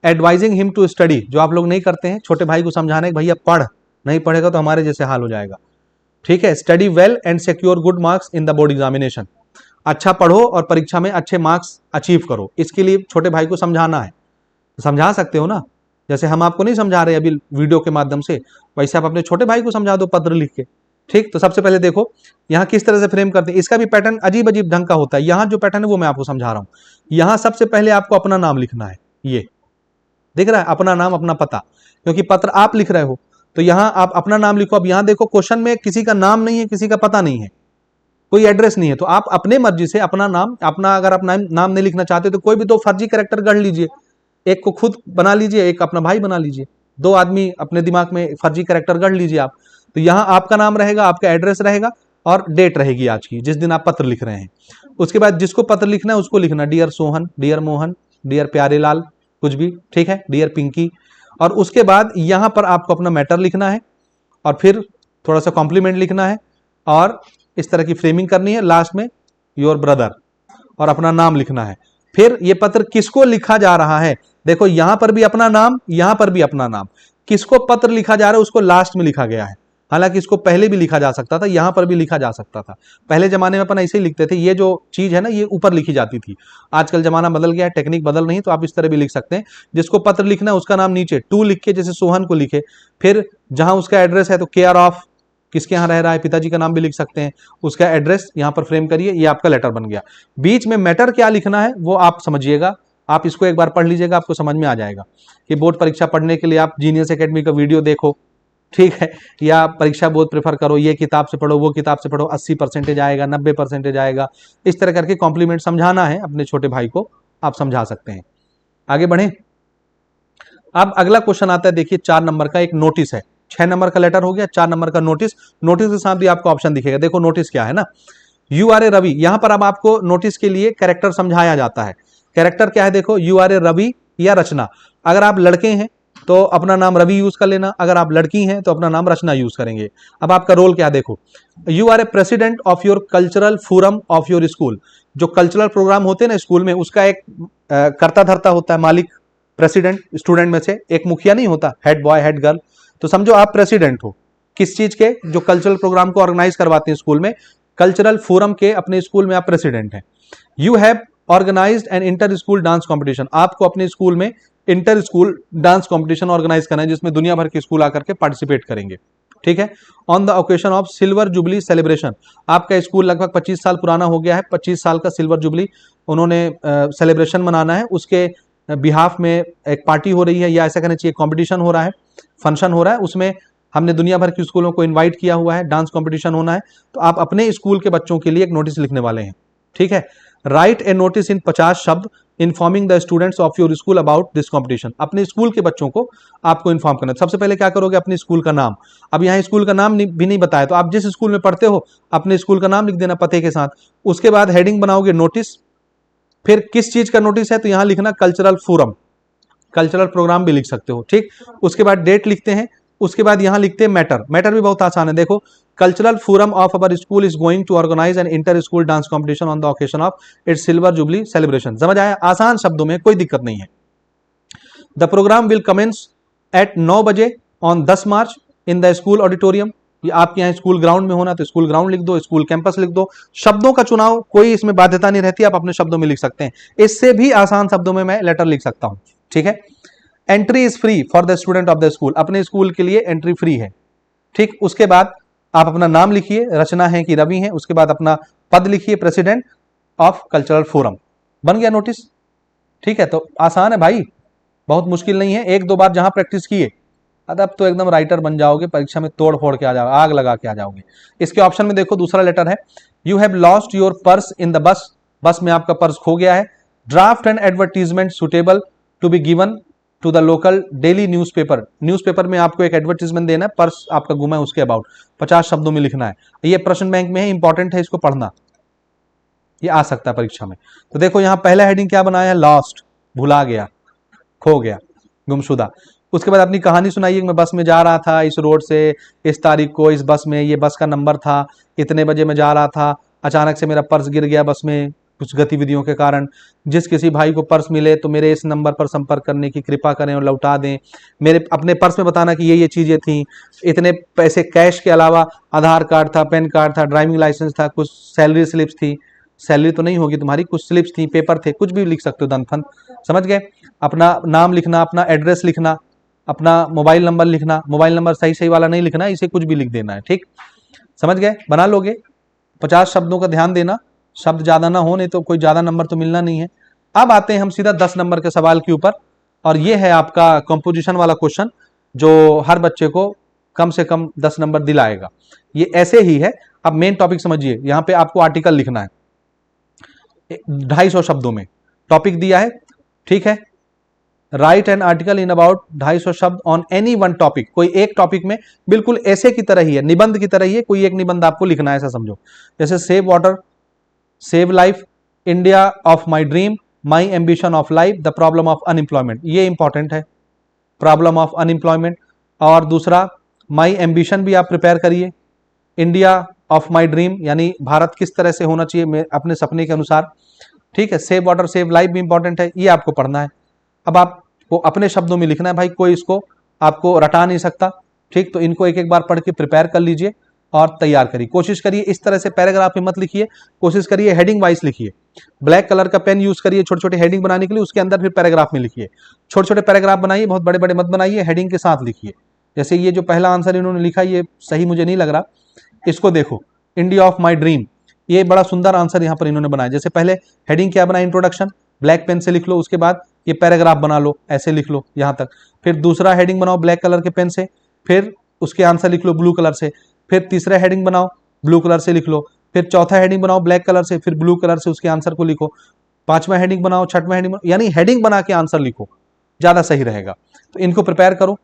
एडवाइजिंग हिम टू स्टडी, जो आप लोग नहीं करते हैं, छोटे भाई को समझाने भैया पढ़, नहीं पढ़ेगा तो हमारे जैसे हाल हो जाएगा, ठीक है। Study well and secure good marks in the board examination, अच्छा पढ़ो और परीक्षा में अच्छे मार्क्स अचीव करो। इसके लिए छोटे भाई को समझाना है, समझा सकते हो ना, जैसे हम आपको नहीं समझा रहे अभी वीडियो के माध्यम से, वैसे आप अपने छोटे भाई को समझा दो पत्र लिख के। ठीक, तो सबसे पहले देखो यहाँ किस तरह से फ्रेम करते हैं, इसका भी पैटर्न अजीब अजीब ढंग का होता है। यहाँ जो पैटर्न है वो मैं आपको समझा रहा हूँ। यहाँ सबसे पहले आपको अपना नाम लिखना है, ये दिख रहा है, अपना नाम अपना पता, क्योंकि पत्र आप लिख रहे हो तो यहाँ आप अपना नाम लिखो। अब यहाँ देखो क्वेश्चन में किसी का नाम नहीं है, किसी का पता नहीं है, कोई एड्रेस नहीं है, तो आप अपने मर्जी से अपना नाम, अपना अगर आप नाम नहीं लिखना चाहते तो कोई भी दो फर्जी कैरेक्टर गढ़ लीजिए, एक को खुद बना लीजिए, एक अपना भाई बना लीजिए, दो आदमी अपने दिमाग में फर्जी कैरेक्टर गढ़ लीजिए आप। तो यहाँ आपका नाम रहेगा, आपका एड्रेस रहेगा और डेट रहेगी आज की, जिस दिन आप पत्र लिख रहे हैं। उसके बाद जिसको पत्र लिखना है उसको लिखना dear Sohan, dear Mohan, dear Pyare Lal, कुछ भी ठीक है, डियर पिंकी। और उसके बाद यहाँ पर आपको अपना मैटर लिखना है और फिर थोड़ा सा कॉम्प्लीमेंट लिखना है और इस तरह की फ्रेमिंग करनी है। लास्ट में योर ब्रदर और अपना नाम लिखना है। फिर ये पत्र किसको लिखा जा रहा है, देखो यहां पर भी अपना नाम, यहां पर भी अपना नाम। किसको पत्र लिखा जा रहा है उसको लास्ट में लिखा गया है, हालांकि इसको पहले भी लिखा जा सकता था, यहां पर भी लिखा जा सकता था। पहले जमाने में अपन ऐसे ही लिखते थे, ये जो चीज है ना ये ऊपर लिखी जाती थी। आजकल जमाना बदल गया है, टेक्निक बदल नहीं, तो आप इस तरह भी लिख सकते हैं। जिसको पत्र लिखना है उसका नाम नीचे टू लिख के, जैसे सोहन को लिखे, फिर जहां उसका एड्रेस है तो केयर ऑफ, किसके यहाँ रह रहा है, पिताजी का नाम भी लिख सकते हैं, उसका एड्रेस यहाँ पर फ्रेम करिए, ये आपका लेटर बन गया। बीच में मैटर क्या लिखना है वो आप समझिएगा, आप इसको एक बार पढ़ लीजिएगा, आपको समझ में आ जाएगा। कि बोर्ड परीक्षा पढ़ने के लिए आप जीनियस एकेडमी का वीडियो देखो, ठीक है, या परीक्षा बोर्ड प्रेफर करो, ये किताब से पढ़ो, वो किताब से पढ़ो, 80% आएगा, 90% आएगा, इस तरह करके कॉम्प्लीमेंट समझाना है अपने छोटे भाई को, आप समझा सकते हैं। आगे बढ़े। अब अगला क्वेश्चन आता है, देखिए 4 नंबर का एक नोटिस है। 6 नंबर का लेटर हो गया, 4 नंबर का नोटिस। नोटिस के साथ भी आपको ऑप्शन दिखेगा, देखो नोटिस क्या है ना, यू आर ए रवि। यहां पर अब आपको नोटिस के लिए कैरेक्टर समझाया जाता है। कैरेक्टर क्या है, देखो यू आर ए रवि या रचना। अगर आप लड़के हैं तो अपना नाम रवि यूज कर लेना, अगर आप लड़की हैं तो अपना नाम रचना यूज करेंगे। अब आपका रोल क्या, देखो you are a president of your cultural forum of your school. जो कल्चरल प्रोग्राम होते हैं ना स्कूल में, उसका एक कर्ता धर्ता होता है, मालिक प्रेसिडेंट, स्टूडेंट में से एक मुखिया नहीं होता, हेड बॉय हेड गर्ल, तो समझो आप प्रेसिडेंट हो किस चीज के, जो कल्चरल प्रोग्राम को ऑर्गेनाइज करवाते हैं स्कूल में, कल्चरल फोरम के अपने स्कूल में आप प्रेसिडेंट हैं। You have organized an inter school dance competition. आपको अपने स्कूल में inter school dance competition organize करना है, जिसमें दुनिया भर के स्कूल आकर के पार्टिसिपेट करेंगे, ठीक है। On the occasion of silver jubilee celebration. आपका स्कूल लगभग 25 साल पुराना हो गया है, 25 साल का सिल्वर जुबली उन्होंने सेलिब्रेशन मनाना है, उसके बिहाफ में एक पार्टी हो रही है, या ऐसा कहना चाहिए कॉम्पिटिशन हो रहा है, फंक्शन हो रहा है, उसमें हमने दुनिया भर के स्कूलों को इनवाइट किया हुआ है, डांस कंपटीशन होना है। तो आप अपने स्कूल के बच्चों के लिए एक नोटिस लिखने वाले हैं, ठीक है। राइट ए नोटिस इन 50 शब्द informing the students of your school about this competition. अपने स्कूल के बच्चों को आपको इन्फॉर्म करना है। सबसे पहले क्या करोगे, अपने स्कूल का नाम। अब यहाँ स्कूल का नाम भी नहीं बताया, तो आप जिस स्कूल में पढ़ते हो अपने स्कूल का नाम लिख देना पते के साथ। उसके बाद हेडिंग बनाओगे नोटिस, फिर किस चीज का नोटिस है तो यहां लिखना कल्चरल फोरम, कल्चरल प्रोग्राम भी लिख सकते हो, ठीक। उसके बाद डेट लिखते हैं, उसके बाद यहां लिखते हैं मैटर। मैटर भी बहुत आसान है, देखो cultural forum of our school is going to organize an inter school dance competition on the occasion of its silver jubilee celebration. समझ आया, आसान शब्दों में, कोई दिक्कत नहीं है। The program will commence at 9 बजे on 10 March in the school auditorium. आपके यहाँ स्कूल ग्राउंड में होना तो स्कूल ग्राउंड लिख दो, स्कूल कैंपस लिख दो। शब्दों का चुनाव कोई इसमें बाध्यता नहीं रहती, आप अपने शब्दों में लिख सकते हैं। इससे भी आसान शब्दों में मैं लेटर लिख सकता हूं, ठीक है। Entry is free for the student of the school. अपने स्कूल के लिए एंट्री फ्री है, ठीक। उसके बाद आप अपना नाम लिखिए, रचना है कि रवि है, उसके बाद अपना पद लिखिए, प्रेसिडेंट ऑफ कल्चरल फोरम। बन गया नोटिस, ठीक है। तो आसान है भाई, बहुत मुश्किल नहीं है। 1-2 बार जहां प्रैक्टिस किए अब तो एकदम राइटर बन जाओगे, परीक्षा में तोड़ फोड़ के आ जाओगे, आग लगा के आ जाओगे। इसके ऑप्शन में देखो दूसरा लेटर है, you have lost your purse in the bus. Bus में आपका पर्स खो गया है। Draft and advertisement suitable to be given to the local daily newspaper. Newspaper में आपको एक एडवर्टीजमेंट देना है, पर्स आपका गुमा है उसके अबाउट 50 शब्दों में लिखना है। ये प्रश्न बैंक में है, इंपॉर्टेंट है, इसको पढ़ना, ये आ सकता है परीक्षा में। तो देखो यहाँ पहला हेडिंग क्या बनाया है, लॉस्ट, भुला गया, खो गया, गुमशुदा। उसके बाद अपनी कहानी सुनाइए, मैं बस में जा रहा था इस रोड से इस तारीख को, इस बस में, ये बस का नंबर था, इतने बजे मैं जा रहा था, अचानक से मेरा पर्स गिर गया बस में कुछ गतिविधियों के कारण। जिस किसी भाई को पर्स मिले तो मेरे इस नंबर पर संपर्क करने की कृपा करें और लौटा दें। मेरे अपने पर्स में बताना कि ये चीजें थी, इतने पैसे कैश के अलावा आधार कार्ड था, पैन कार्ड था, ड्राइविंग लाइसेंस था, कुछ सैलरी स्लिप्स थी, सैलरी तो नहीं होगी तुम्हारी, कुछ स्लिप्स थी, पेपर थे, कुछ भी लिख सकते हो, धन, समझ गए। अपना नाम लिखना, अपना एड्रेस लिखना, अपना मोबाइल नंबर लिखना, मोबाइल नंबर सही सही वाला नहीं लिखना, इसे कुछ भी लिख देना है, ठीक, समझ गए, बना लोगे। 50 शब्दों का ध्यान देना, शब्द ज्यादा ना हो, नहीं तो कोई ज्यादा नंबर तो मिलना नहीं है। अब आते हैं हम सीधा 10 नंबर के सवाल के ऊपर, और ये है आपका कंपोजिशन वाला क्वेश्चन, जो हर बच्चे को कम से कम 10 नंबर दिलाएगा। ये ऐसे ही है। अब मेन टॉपिक समझिए, यहां पे आपको आर्टिकल लिखना है 250 शब्दों में, टॉपिक दिया है, ठीक है। Right an article in about 250 शब्द ऑन एनी वन टॉपिक, कोई एक टॉपिक में, बिल्कुल ऐसे की तरह ही है, निबंध की तरह ही है, कोई एक निबंध आपको लिखना है, ऐसा समझो। जैसे save water, save life, India of my dream, my ambition of life, the problem of unemployment, ये इंपॉर्टेंट है, प्रॉब्लम ऑफ अनएम्प्लॉयमेंट। और दूसरा माई एम्बिशन भी आप प्रिपेयर करिए, इंडिया ऑफ माई ड्रीम यानी भारत किस तरह से होना चाहिए अपने सपने के अनुसार, ठीक है। सेव वाटर, सेव लाइफ भी इंपॉर्टेंट है, ये आपको पढ़ना है। अब आपको अपने शब्दों में लिखना है भाई, कोई इसको आपको रटा नहीं सकता, ठीक। तो इनको एक एक बार पढ़ के प्रिपेयर कर लीजिए और तैयार करिए। कोशिश करिए इस तरह से पैराग्राफ में मत लिखिए, कोशिश करिए हेडिंग वाइज लिखिए। ब्लैक कलर का पेन यूज करिए छोटे छोटे हेडिंग बनाने के लिए, उसके अंदर फिर पैराग्राफ में लिखिए। छोटे छोटे पैराग्राफ बनाइए, बहुत बड़े बड़े मत बनाइए, हेडिंग के साथ लिखिए। जैसे ये जो पहला आंसर इन्होंने लिखा, ये सही मुझे नहीं लग रहा, इसको देखो, इंडिया ऑफ माई ड्रीम, ये बड़ा सुंदर आंसर यहाँ पर इन्होंने बनाया। जैसे पहले हेडिंग क्या बनाया, इंट्रोडक्शन, ब्लैक पेन से लिख लो, उसके बाद ये पैराग्राफ बना लो, ऐसे लिख लो यहाँ तक। फिर दूसरा हेडिंग बनाओ ब्लैक कलर के पेन से, फिर उसके आंसर लिख लो ब्लू कलर से। फिर तीसरा हेडिंग बनाओ, ब्लू कलर से लिख लो। फिर चौथा हेडिंग बनाओ ब्लैक कलर से, फिर ब्लू कलर से उसके आंसर को लिखो। पांचवा हेडिंग बनाओ, छठवां हेडिंग बनाओ, यानी हेडिंग बना के आंसर लिखो, ज्यादा सही रहेगा। तो इनको प्रिपेयर करो,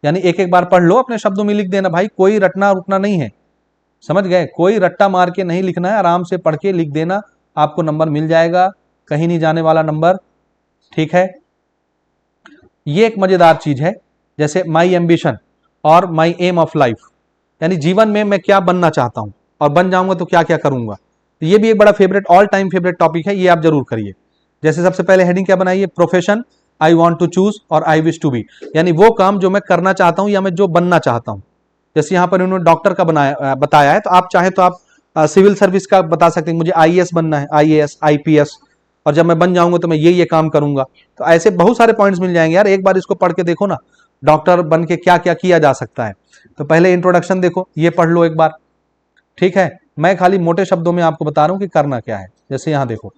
यानी एक एक बार पढ़ लो, अपने शब्दों में लिख देना भाई, कोई रटना रुकना नहीं है, समझ गए। कोई रट्टा मार के नहीं लिखना है, आराम से पढ़ के लिख देना, आपको नंबर मिल जाएगा, कहीं नहीं जाने वाला नंबर, ठीक है। ये एक मजेदार चीज है, जैसे माई एम्बिशन और माई एम ऑफ लाइफ, यानी जीवन में मैं क्या बनना चाहता हूं और बन जाऊंगा तो क्या क्या करूंगा। तो ये भी एक बड़ा favourite, all time favourite topic है, ये आप जरूर करिए। जैसे सबसे पहले हेडिंग क्या बनाइए, profession I want to choose और आई विश टू बी, यानी वो काम जो मैं करना चाहता हूं या मैं जो बनना चाहता हूं। जैसे यहाँ पर उन्होंने डॉक्टर का बताया है, तो आप चाहे तो आप सिविल सर्विस का बता सकते हैं, मुझे आईएएस बनना है, आईएएस आईपीएस, और जब मैं बन जाऊंगा तो मैं ये काम करूंगा। तो ऐसे बहुत सारे पॉइंट्स मिल जाएंगे यार, एक बार इसको पढ़ के देखो ना, डॉक्टर बन के क्या क्या किया जा सकता है। तो पहले इंट्रोडक्शन देखो, ये पढ़ लो एक बार, ठीक है। मैं खाली मोटे शब्दों में आपको बता रहा हूं कि करना क्या है। जैसे यहाँ देखो,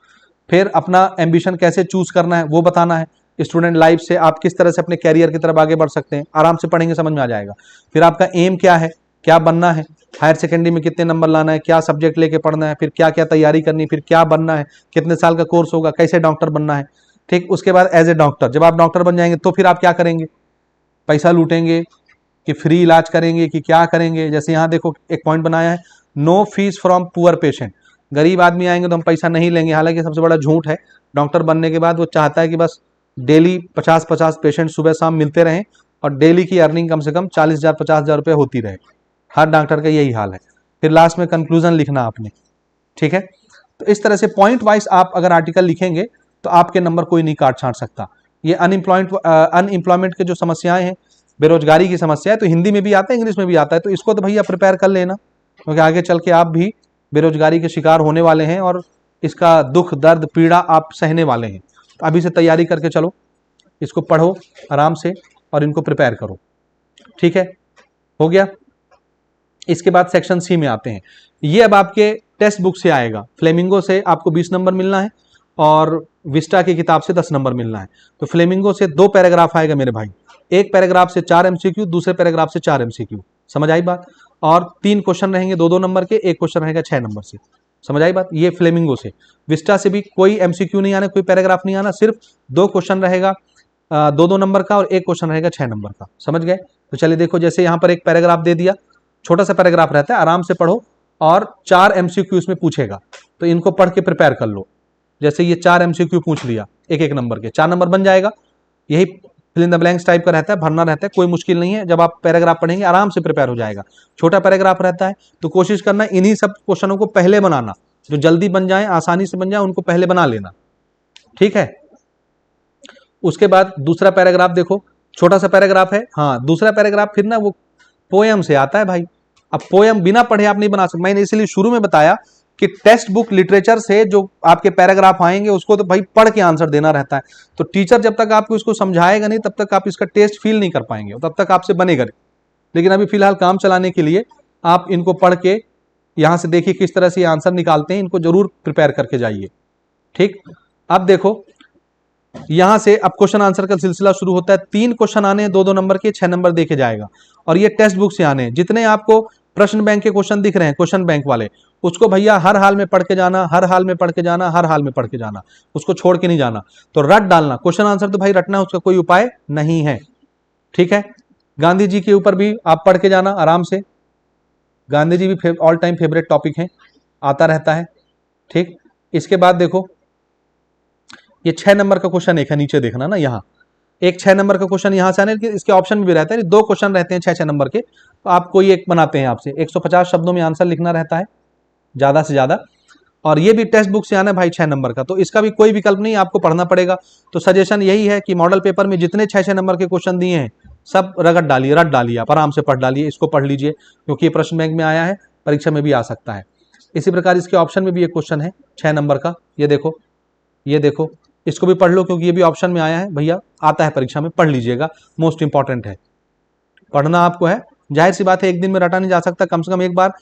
फिर अपना एम्बिशन कैसे चूज करना है वो बताना है, स्टूडेंट लाइफ से आप किस तरह से अपने कैरियर की तरफ आगे बढ़ सकते हैं, आराम से पढ़ेंगे समझ में आ जाएगा। फिर आपका एम क्या है, क्या बनना है, हायर सेकेंडरी में कितने नंबर लाना है, क्या सब्जेक्ट लेके पढ़ना है, फिर क्या क्या तैयारी करनी है, फिर क्या बनना है, कितने साल का कोर्स होगा, कैसे डॉक्टर बनना है, ठीक। उसके बाद एज ए डॉक्टर, जब आप डॉक्टर बन जाएंगे तो फिर आप क्या करेंगे, पैसा लूटेंगे कि फ्री इलाज करेंगे कि क्या करेंगे। जैसे यहाँ देखो एक पॉइंट बनाया है, no fees from poor patient, गरीब आदमी आएंगे तो हम पैसा नहीं लेंगे। हालांकि सबसे बड़ा झूठ है, डॉक्टर बनने के बाद वो चाहता है कि बस डेली 50-50 पेशेंट सुबह शाम मिलते रहें और डेली की अर्निंग कम से कम 40,000 50,000 रुपये होती रहे। हर डॉक्टर का यही हाल है। फिर लास्ट में कंक्लूजन लिखना आपने, ठीक है। तो इस तरह से पॉइंट वाइज आप अगर आर्टिकल लिखेंगे तो आपके नंबर कोई नहीं काट छांट सकता। ये अनएम्प्लॉयमेंट के जो समस्याएं हैं, बेरोजगारी की समस्या है, तो हिंदी में भी आता है, इंग्लिश में भी आता है, तो इसको तो भैया प्रिपेयर कर लेना, क्योंकि आगे चल के आप भी बेरोजगारी के शिकार होने वाले हैं और इसका दुख दर्द पीड़ा आप सहने वाले हैं। तो अभी से तैयारी करके चलो, इसको पढ़ो आराम से और इनको प्रिपेयर करो, ठीक है, हो गया। इसके बाद सेक्शन सी में आते हैं। ये अब आपके टेक्स्ट बुक से आएगा, फ्लेमिंगो से आपको 20 नंबर मिलना है और विस्टा की किताब से 10 नंबर मिलना है। तो फ्लेमिंगो से 2 पैराग्राफ आएगा मेरे भाई, एक पैराग्राफ से 4 एमसीक्यू, दूसरे पैराग्राफ से 4 एमसीक्यू, समझ आई बात। और 3 क्वेश्चन रहेंगे 2-2 नंबर के, एक क्वेश्चन रहेगा 6 नंबर से, समझ आई बात। ये फ्लेमिंगो से। विस्टा से भी कोई एमसीक्यू नहीं आना, कोई पैराग्राफ नहीं आना, सिर्फ 2 क्वेश्चन रहेगा 2-2 नंबर का और एक क्वेश्चन रहेगा 6 नंबर का, समझ गए। तो चलिए देखो, जैसे यहाँ पर एक पैराग्राफ दे दिया, छोटा सा पैराग्राफ रहता है, आराम से पढ़ो और 4 एमसीक्यू इसमें पूछेगा, तो इनको पढ़ के प्रिपेयर कर लो। जैसे ये 4 एमसीक्यू पूछ लिया, एक एक नंबर के 4 नंबर बन जाएगा। यही fill in the blanks type का रहता है, भरना रहता है, कोई मुश्किल नहीं है। जब आप पैराग्राफ पढ़ेंगे आराम से प्रिपेयर हो जाएगा। छोटा पैराग्राफ रहता है, तो कोशिश करना इन्हीं सब क्वेश्चनों को पहले बनाना, जो जल्दी बन जाए, आसानी से बन जाए, उनको पहले बना लेना, ठीक है। उसके बाद दूसरा पैराग्राफ देखो, छोटा सा पैराग्राफ है, हाँ दूसरा पैराग्राफ फिर ना वो पोयम से आता है भाई। अब पोयम बिना पढ़े आप नहीं बना सकते, मैंने इसलिए शुरू में बताया कि टेक्स्ट बुक लिटरेचर से जो आपके पैराग्राफ आएंगे उसको तो भाई पढ़ के आंसर देना रहता है। तो टीचर जब तक आपको इसको समझाएगा नहीं तब तक आप इसका टेस्ट फील नहीं कर पाएंगे, तब तक आपसे बनेगा नहीं। लेकिन अभी फिलहाल काम चलाने के लिए आप इनको पढ़ के यहां से देखिए किस तरह से आंसर निकालते हैं, इनको जरूर प्रिपेयर करके जाइए। ठीक, अब देखो यहां से अब क्वेश्चन आंसर का सिलसिला शुरू होता है। 3 क्वेश्चन आने हैं 2-2 नंबर के, 6 नंबर देके जाएगा। और ये टेक्स्ट बुक से आने हैं। जितने आपको प्रश्न बैंक के क्वेश्चन दिख रहे हैं, क्वेश्चन बैंक वाले, उसको भैया हर हाल में पढ़ के जाना, हर हाल में पढ़ के जाना, हर हाल में पढ़ के जाना, उसको छोड़ के नहीं जाना। तो रट डालना, क्वेश्चन आंसर तो भाई रटना है, उसका कोई उपाय नहीं है। ठीक है, गांधी जी के ऊपर भी आप पढ़ के जाना आराम से। गांधी जी भी ऑल टाइम फेवरेट टॉपिक है, आता रहता है। ठीक, इसके बाद देखो ये 6 नंबर का क्वेश्चन एक है, नीचे देखना ना, यहाँ एक 6 नंबर का क्वेश्चन यहाँ से आने, इसके ऑप्शन में भी रहता है। 2 क्वेश्चन रहते हैं 6-6 नंबर के, तो आप कोई एक बनाते हैं। आपसे 150 शब्दों में आंसर लिखना रहता है ज्यादा से ज्यादा। और ये भी टेक्स्ट बुक से आना है भाई 6 नंबर का, तो इसका भी कोई विकल्प नहीं, आपको पढ़ना पड़ेगा। तो सजेशन यही है कि मॉडल पेपर में जितने 6-6 नंबर के क्वेश्चन दिए हैं सब रगड़ डालिए, रट डालिए, आप आराम से पढ़ डालिए, इसको पढ़ लीजिए, क्योंकि ये प्रश्न बैंक में आया है, परीक्षा में भी आ सकता है। इसी प्रकार इसके ऑप्शन में भी एक क्वेश्चन है 6 नंबर का, ये देखो, ये देखो, इसको भी पढ़ लो क्योंकि ये भी ऑप्शन में आया है भैया, आता है परीक्षा में, पढ़ लीजिएगा, मोस्ट इंपॉर्टेंट है, पढ़ना आपको है। जाहिर सी बात है एक दिन में रटा नहीं जा सकता, कम से कम एक बार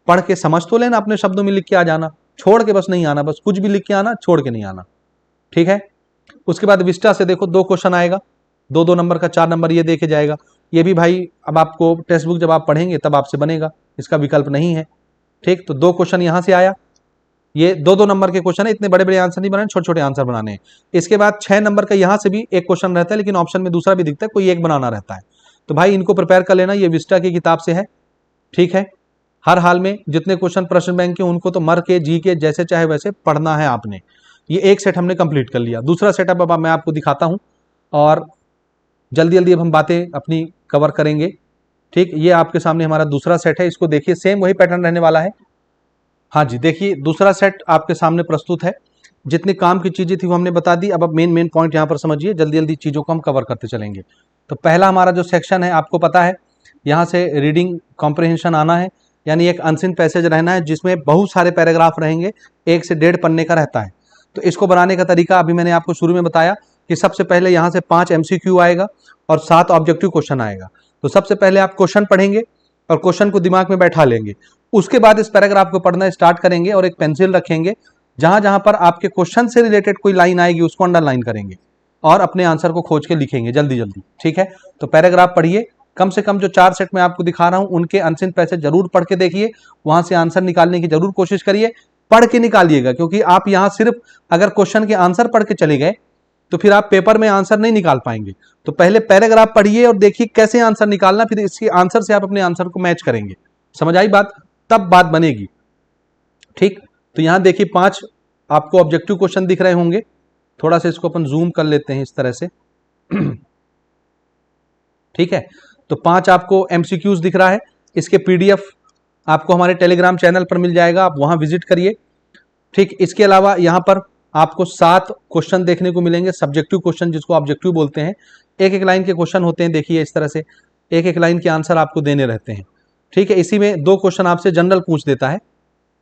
पढ़ के समझ तो लेना, अपने शब्दों में लिख के आ जाना, छोड़ के बस नहीं आना, बस कुछ भी लिख के आना, छोड़ के नहीं आना। ठीक है, उसके बाद विस्टा से देखो 2 क्वेश्चन आएगा, 2-2 नंबर का, 4 नंबर ये देके जाएगा। ये भी भाई अब आपको टेक्स्ट बुक जब आप पढ़ेंगे तब आपसे बनेगा, इसका विकल्प नहीं है। ठीक, तो 2 क्वेश्चन यहां से आया, ये 2-2 नंबर के क्वेश्चन है, इतने बड़े बड़े आंसर नहीं बनाने, छोटे छोटे आंसर बनाने हैं। इसके बाद 6 नंबर का यहां से भी एक क्वेश्चन रहता है, लेकिन ऑप्शन में दूसरा भी दिखता है, कोई एक बनाना रहता है। तो भाई इनको प्रिपेयर कर लेना, ये विस्टा की किताब से है। ठीक है, हर हाल में जितने क्वेश्चन प्रश्न बैंक के उनको तो मर के जी के जैसे चाहे वैसे पढ़ना है आपने। ये एक सेट हमने कंप्लीट कर लिया, दूसरा सेटअप अब मैं आपको दिखाता हूं और जल्दी जल्दी अब हम बातें अपनी कवर करेंगे। ठीक, ये आपके सामने हमारा दूसरा सेट है, इसको देखिए, सेम वही पैटर्न रहने वाला है। हाँ जी, देखिए दूसरा सेट आपके सामने प्रस्तुत है। जितनी काम की चीजें थी वो हमने बता दी, अब मेन पॉइंट यहाँ पर समझिए, जल्दी जल्दी चीजों को हम कवर करते चलेंगे। तो पहला हमारा जो सेक्शन है आपको पता है, यहाँ से रीडिंग कॉम्प्रिहेंशन आना है, यानी एक अनसीन पैसेज रहना है जिसमें बहुत सारे पैराग्राफ रहेंगे, 1 से 1.5 पन्ने का रहता है। तो इसको बनाने का तरीका अभी मैंने आपको शुरू में बताया कि सबसे पहले यहाँ से 5 MCQ आएगा और 7 ऑब्जेक्टिव क्वेश्चन आएगा। तो सबसे पहले आप क्वेश्चन पढ़ेंगे और क्वेश्चन को दिमाग में बैठा लेंगे, उसके बाद इस पैराग्राफ को पढ़ना स्टार्ट करेंगे और एक पेंसिल रखेंगे, जहां जहां पर आपके क्वेश्चन से रिलेटेड कोई लाइन आएगी उसको अंडरलाइन करेंगे और अपने आंसर को खोज के लिखेंगे जल्दी जल्दी। ठीक है, तो पैराग्राफ पढ़िए, कम से कम जो 4 सेट में आपको दिखा रहा हूं उनके अनसीन पैसेज जरूर पढ़ के देखिए, वहां से आंसर निकालने की जरूर कोशिश करिए, पढ़ के निकालिएगा, क्योंकि आप यहां सिर्फ अगर क्वेश्चन के आंसर पढ़ के चले गए तो फिर आप पेपर में आंसर नहीं निकाल पाएंगे। तो पहले पैराग्राफ पढ़िए और देखिए कैसे आंसर निकालना, फिर इसके आंसर से आप अपने आंसर को मैच करेंगे। समझ आई बात, तब बात बनेगी। ठीक, तो यहां देखिए 5 आपको ऑब्जेक्टिव क्वेश्चन दिख रहे होंगे, थोड़ा सा इसको अपन जूम कर लेते हैं इस तरह से। ठीक है, तो 5 आपको MCQs दिख रहा है, इसके PDF आपको हमारे टेलीग्राम चैनल पर मिल जाएगा, आप वहां विजिट करिए। ठीक, इसके अलावा यहां पर आपको 7 क्वेश्चन देखने को मिलेंगे, सब्जेक्टिव क्वेश्चन जिसको ऑब्जेक्टिव बोलते हैं। एक एक लाइन के क्वेश्चन होते हैं, देखिए इस तरह से एक एक लाइन के आंसर आपको देने रहते हैं। ठीक है, इसी में 2 क्वेश्चन आपसे जनरल पूछ देता है,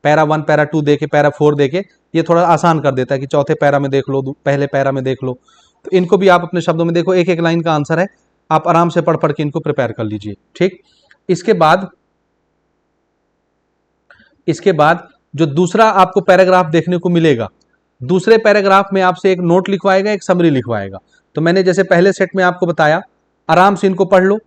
पैरा 1 पैरा 2 देके, पैरा 4 देके, ये थोड़ा आसान कर देता है कि चौथे पैरा में देख लो, पहले पैरा में देख लो। तो इनको भी आप अपने शब्दों में देखो, एक एक लाइन का आंसर है, आप आराम से पढ़ पढ़ के इनको प्रिपेयर कर लीजिए। ठीक, इसके बाद जो दूसरा आपको पैराग्राफ देखने को मिलेगा, दूसरे पैराग्राफ में आपसे एक नोट लिखवाएगा, एक समरी लिखवाएगा। तो मैंने जैसे पहले सेट में आपको बताया, आराम से इनको पढ़ लो।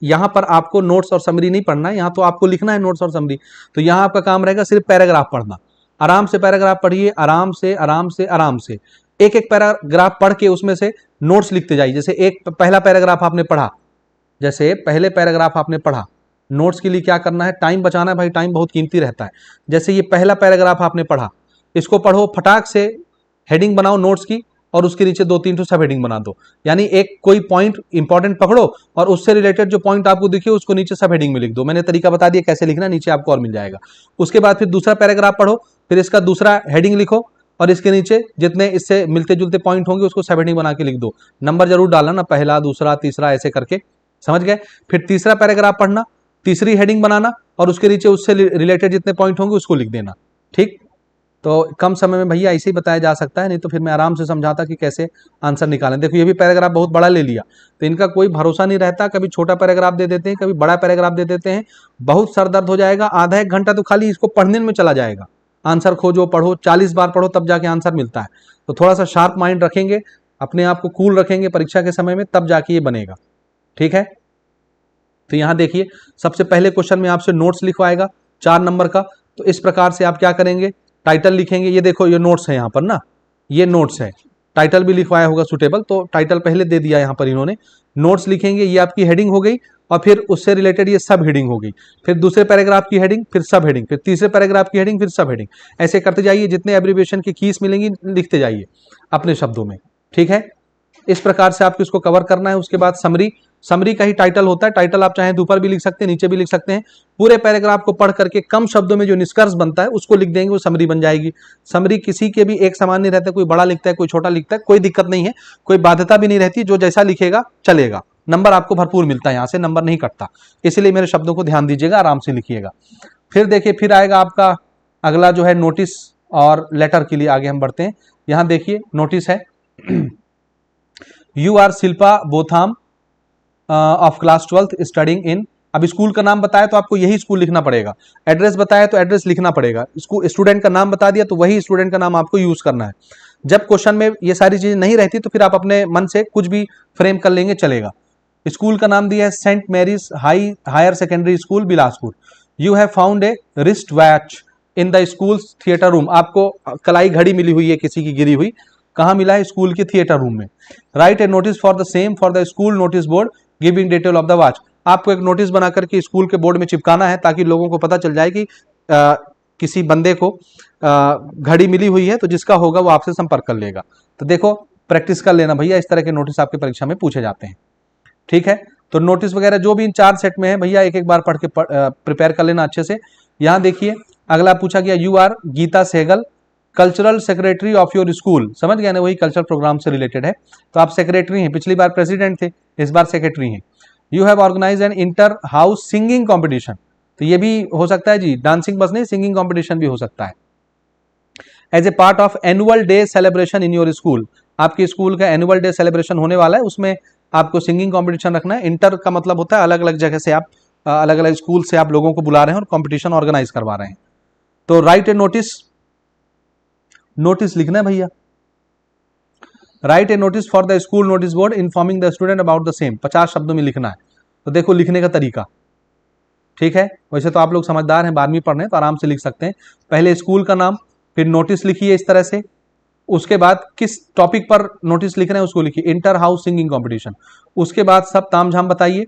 यहां पर आपको नोट्स और समरी नहीं पढ़ना है, यहां तो आपको लिखना है नोट्स और समरी। तो यहां आपका काम रहेगा सिर्फ पैराग्राफ पढ़ना। आराम से पैराग्राफ पढ़िए, आराम से आराम से आराम से एक एक पैराग्राफ पढ़ के उसमें से नोट्स लिखते जाइए। जैसे एक पहला पैराग्राफ आपने पढ़ा, जैसे पहले पैराग्राफ आपने पढ़ा, नोट्स के लिए क्या करना है, टाइम बचाना है भाई, टाइम बहुत कीमती रहता है। जैसे ये पहला पैराग्राफ आपने पढ़ा, इसको पढ़ो, फटाक से हेडिंग बनाओ नोट्स की और उसके नीचे 2-3 सब हेडिंग बना दो। यानी एक कोई पॉइंट इंपॉर्टेंट पकड़ो और उससे रिलेटेड जो पॉइंट आपको दिखे उसको नीचे सब हेडिंग में लिख दो। मैंने तरीका बता दिया कैसे लिखना, नीचे आपको और मिल जाएगा। उसके बाद फिर दूसरा पैराग्राफ पढ़ो, फिर इसका दूसरा हेडिंग लिखो और इसके नीचे जितने इससे मिलते जुलते पॉइंट होंगे उसको सब हेडिंग बना के लिख दो। नंबर जरूर डालना ना, पहला दूसरा तीसरा ऐसे करके, समझ गए। फिर तीसरा पैराग्राफ पढ़ना, तीसरी हेडिंग बनाना और उसके नीचे उससे रिलेटेड जितने पॉइंट होंगे उसको लिख देना। ठीक, तो कम समय में भैया ऐसे ही बताया जा सकता है, नहीं तो फिर मैं आराम से समझाता कि कैसे आंसर निकालें। देखो ये भी पैराग्राफ बहुत बड़ा ले लिया, तो इनका कोई भरोसा नहीं रहता, कभी छोटा पैराग्राफ दे देते हैं, कभी बड़ा पैराग्राफ दे देते हैं, बहुत सर दर्द हो जाएगा। आधा एक घंटा तो खाली इसको पढ़ने में चला जाएगा। आंसर खोजो, पढ़ो, 40 बार पढ़ो तब जाके आंसर मिलता है। तो थोड़ा सा शार्प माइंड रखेंगे, अपने आप को कूल रखेंगे परीक्षा के समय में, तब जाके ये बनेगा। ठीक है, तो यहां देखिए सबसे पहले क्वेश्चन में आपसे नोट्स लिखवाएगा 4 नंबर का। तो इस प्रकार से आप क्या करेंगे, टाइटल लिखेंगे। ये देखो ये नोट्स है यहाँ पर ना, ये नोट्स है, टाइटल भी लिखवाया होगा सुटेबल, तो टाइटल पहले दे दिया यहाँ पर इन्होंने। नोट्स लिखेंगे, ये आपकी हेडिंग हो गई, और फिर उससे रिलेटेड ये सब हेडिंग हो गई, फिर दूसरे पैराग्राफ की हेडिंग, फिर सब हेडिंग, फिर तीसरे पैराग्राफ की हेडिंग, फिर सब हेडिंग। ऐसे करते जाइए, जितने एब्रिविएशन की कीज मिलेंगी लिखते जाइए अपने शब्दों में। ठीक है, इस प्रकार से आपको इसको कवर करना है। उसके बाद समरी, समरी का ही टाइटल होता है। टाइटल आप चाहें ऊपर भी लिख सकते हैं, नीचे भी लिख सकते हैं। पूरे पैराग्राफ को पढ़ करके कम शब्दों में जो निष्कर्ष बनता है उसको लिख देंगे, वो समरी बन जाएगी। समरी किसी के भी एक समान नहीं रहता, कोई बड़ा लिखता है, कोई छोटा लिखता है, कोई दिक्कत नहीं है, कोई बाध्यता भी नहीं रहती, जो जैसा लिखेगा चलेगा। नंबर आपको भरपूर मिलता है, यहाँ से नंबर नहीं कटता, इसलिए मेरे शब्दों को ध्यान दीजिएगा, आराम से लिखिएगा। फिर देखिए, फिर आएगा आपका अगला जो है नोटिस और लेटर के लिए आगे हम बढ़ते हैं। यहाँ देखिए नोटिस है, you are Shilpa Botham of class 12th studying in. अब स्कूल का नाम बताया तो आपको यही स्कूल लिखना पड़ेगा, एड्रेस बताया तो एड्रेस लिखना पड़ेगा, स्टूडेंट का नाम बता दिया तो वही स्टूडेंट का नाम आपको यूज करना है। जब क्वेश्चन में ये सारी चीजें नहीं रहती तो फिर आप अपने मन से कुछ भी फ्रेम कर लेंगे, चलेगा। स्कूल का नाम दिया है Saint Mary's higher secondary school Bilaspur. You have found a wrist watch in the school theatre room. आपको कलाई घड़ी मिली हुई है किसी की गिरी हुई, कहाँ मिला है, स्कूल के थिएटर रूम में। Right A notice for the same for the school notice board giving detail of the watch. आपको एक नोटिस बना करके स्कूल के बोर्ड में चिपकाना है, ताकि लोगों को पता चल जाए कि किसी बंदे को घड़ी मिली हुई है, तो जिसका होगा वो आपसे संपर्क कर लेगा। तो देखो प्रैक्टिस कर लेना भैया, इस तरह के नोटिस आपके परीक्षा में पूछे जाते हैं। ठीक है, तो नोटिस वगैरह जो भी इन 4 सेट में है भैया, एक एक बार पढ़ के प्रिपेयर कर लेना अच्छे से। यहाँ देखिए अगला पूछा गया, you are Geeta Sehgal cultural secretary of your school. समझ गया ना, वही कल्चरल प्रोग्राम से रिलेटेड है। तो आप सेक्रेटरी हैं, पिछली बार प्रेसिडेंट थे, इस बार सेक्रेटरी हैं। You have organize an inter house singing competition. तो ये भी हो सकता है जी, डांसिंग बस नहीं, सिंगिंग कॉम्पिटिशन भी हो सकता है। As a part of annual day celebration in your school. आपके स्कूल का एनुअल डे सेलिब्रेशन होने वाला है, उसमें आपको सिंगिंग कॉम्पिटिशन रखना है। इंटर का मतलब होता है अलग अलग जगह से आप, अलग अलग स्कूल से आप लोगों को बुला रहे हैं और कॉम्पिटिशन ऑर्गेनाइज करवा रहे हैं। तो राइट ए नोटिस, नोटिस लिखना है भैया। Right A notice for the school notice board informing the student about the same. 50 शब्दों में लिखना है। तो देखो लिखने का तरीका, ठीक है, वैसे तो आप लोग समझदार हैं, 12वीं पढ़ रहे हैं तो आराम से लिख सकते हैं। पहले स्कूल का नाम, फिर नोटिस लिखिए इस तरह से, उसके बाद किस टॉपिक पर नोटिस लिख रहे हैं उसको लिखिए, इंटर हाउस सिंगिंग कॉम्पिटिशन। उसके बाद सब तामझाम बताइए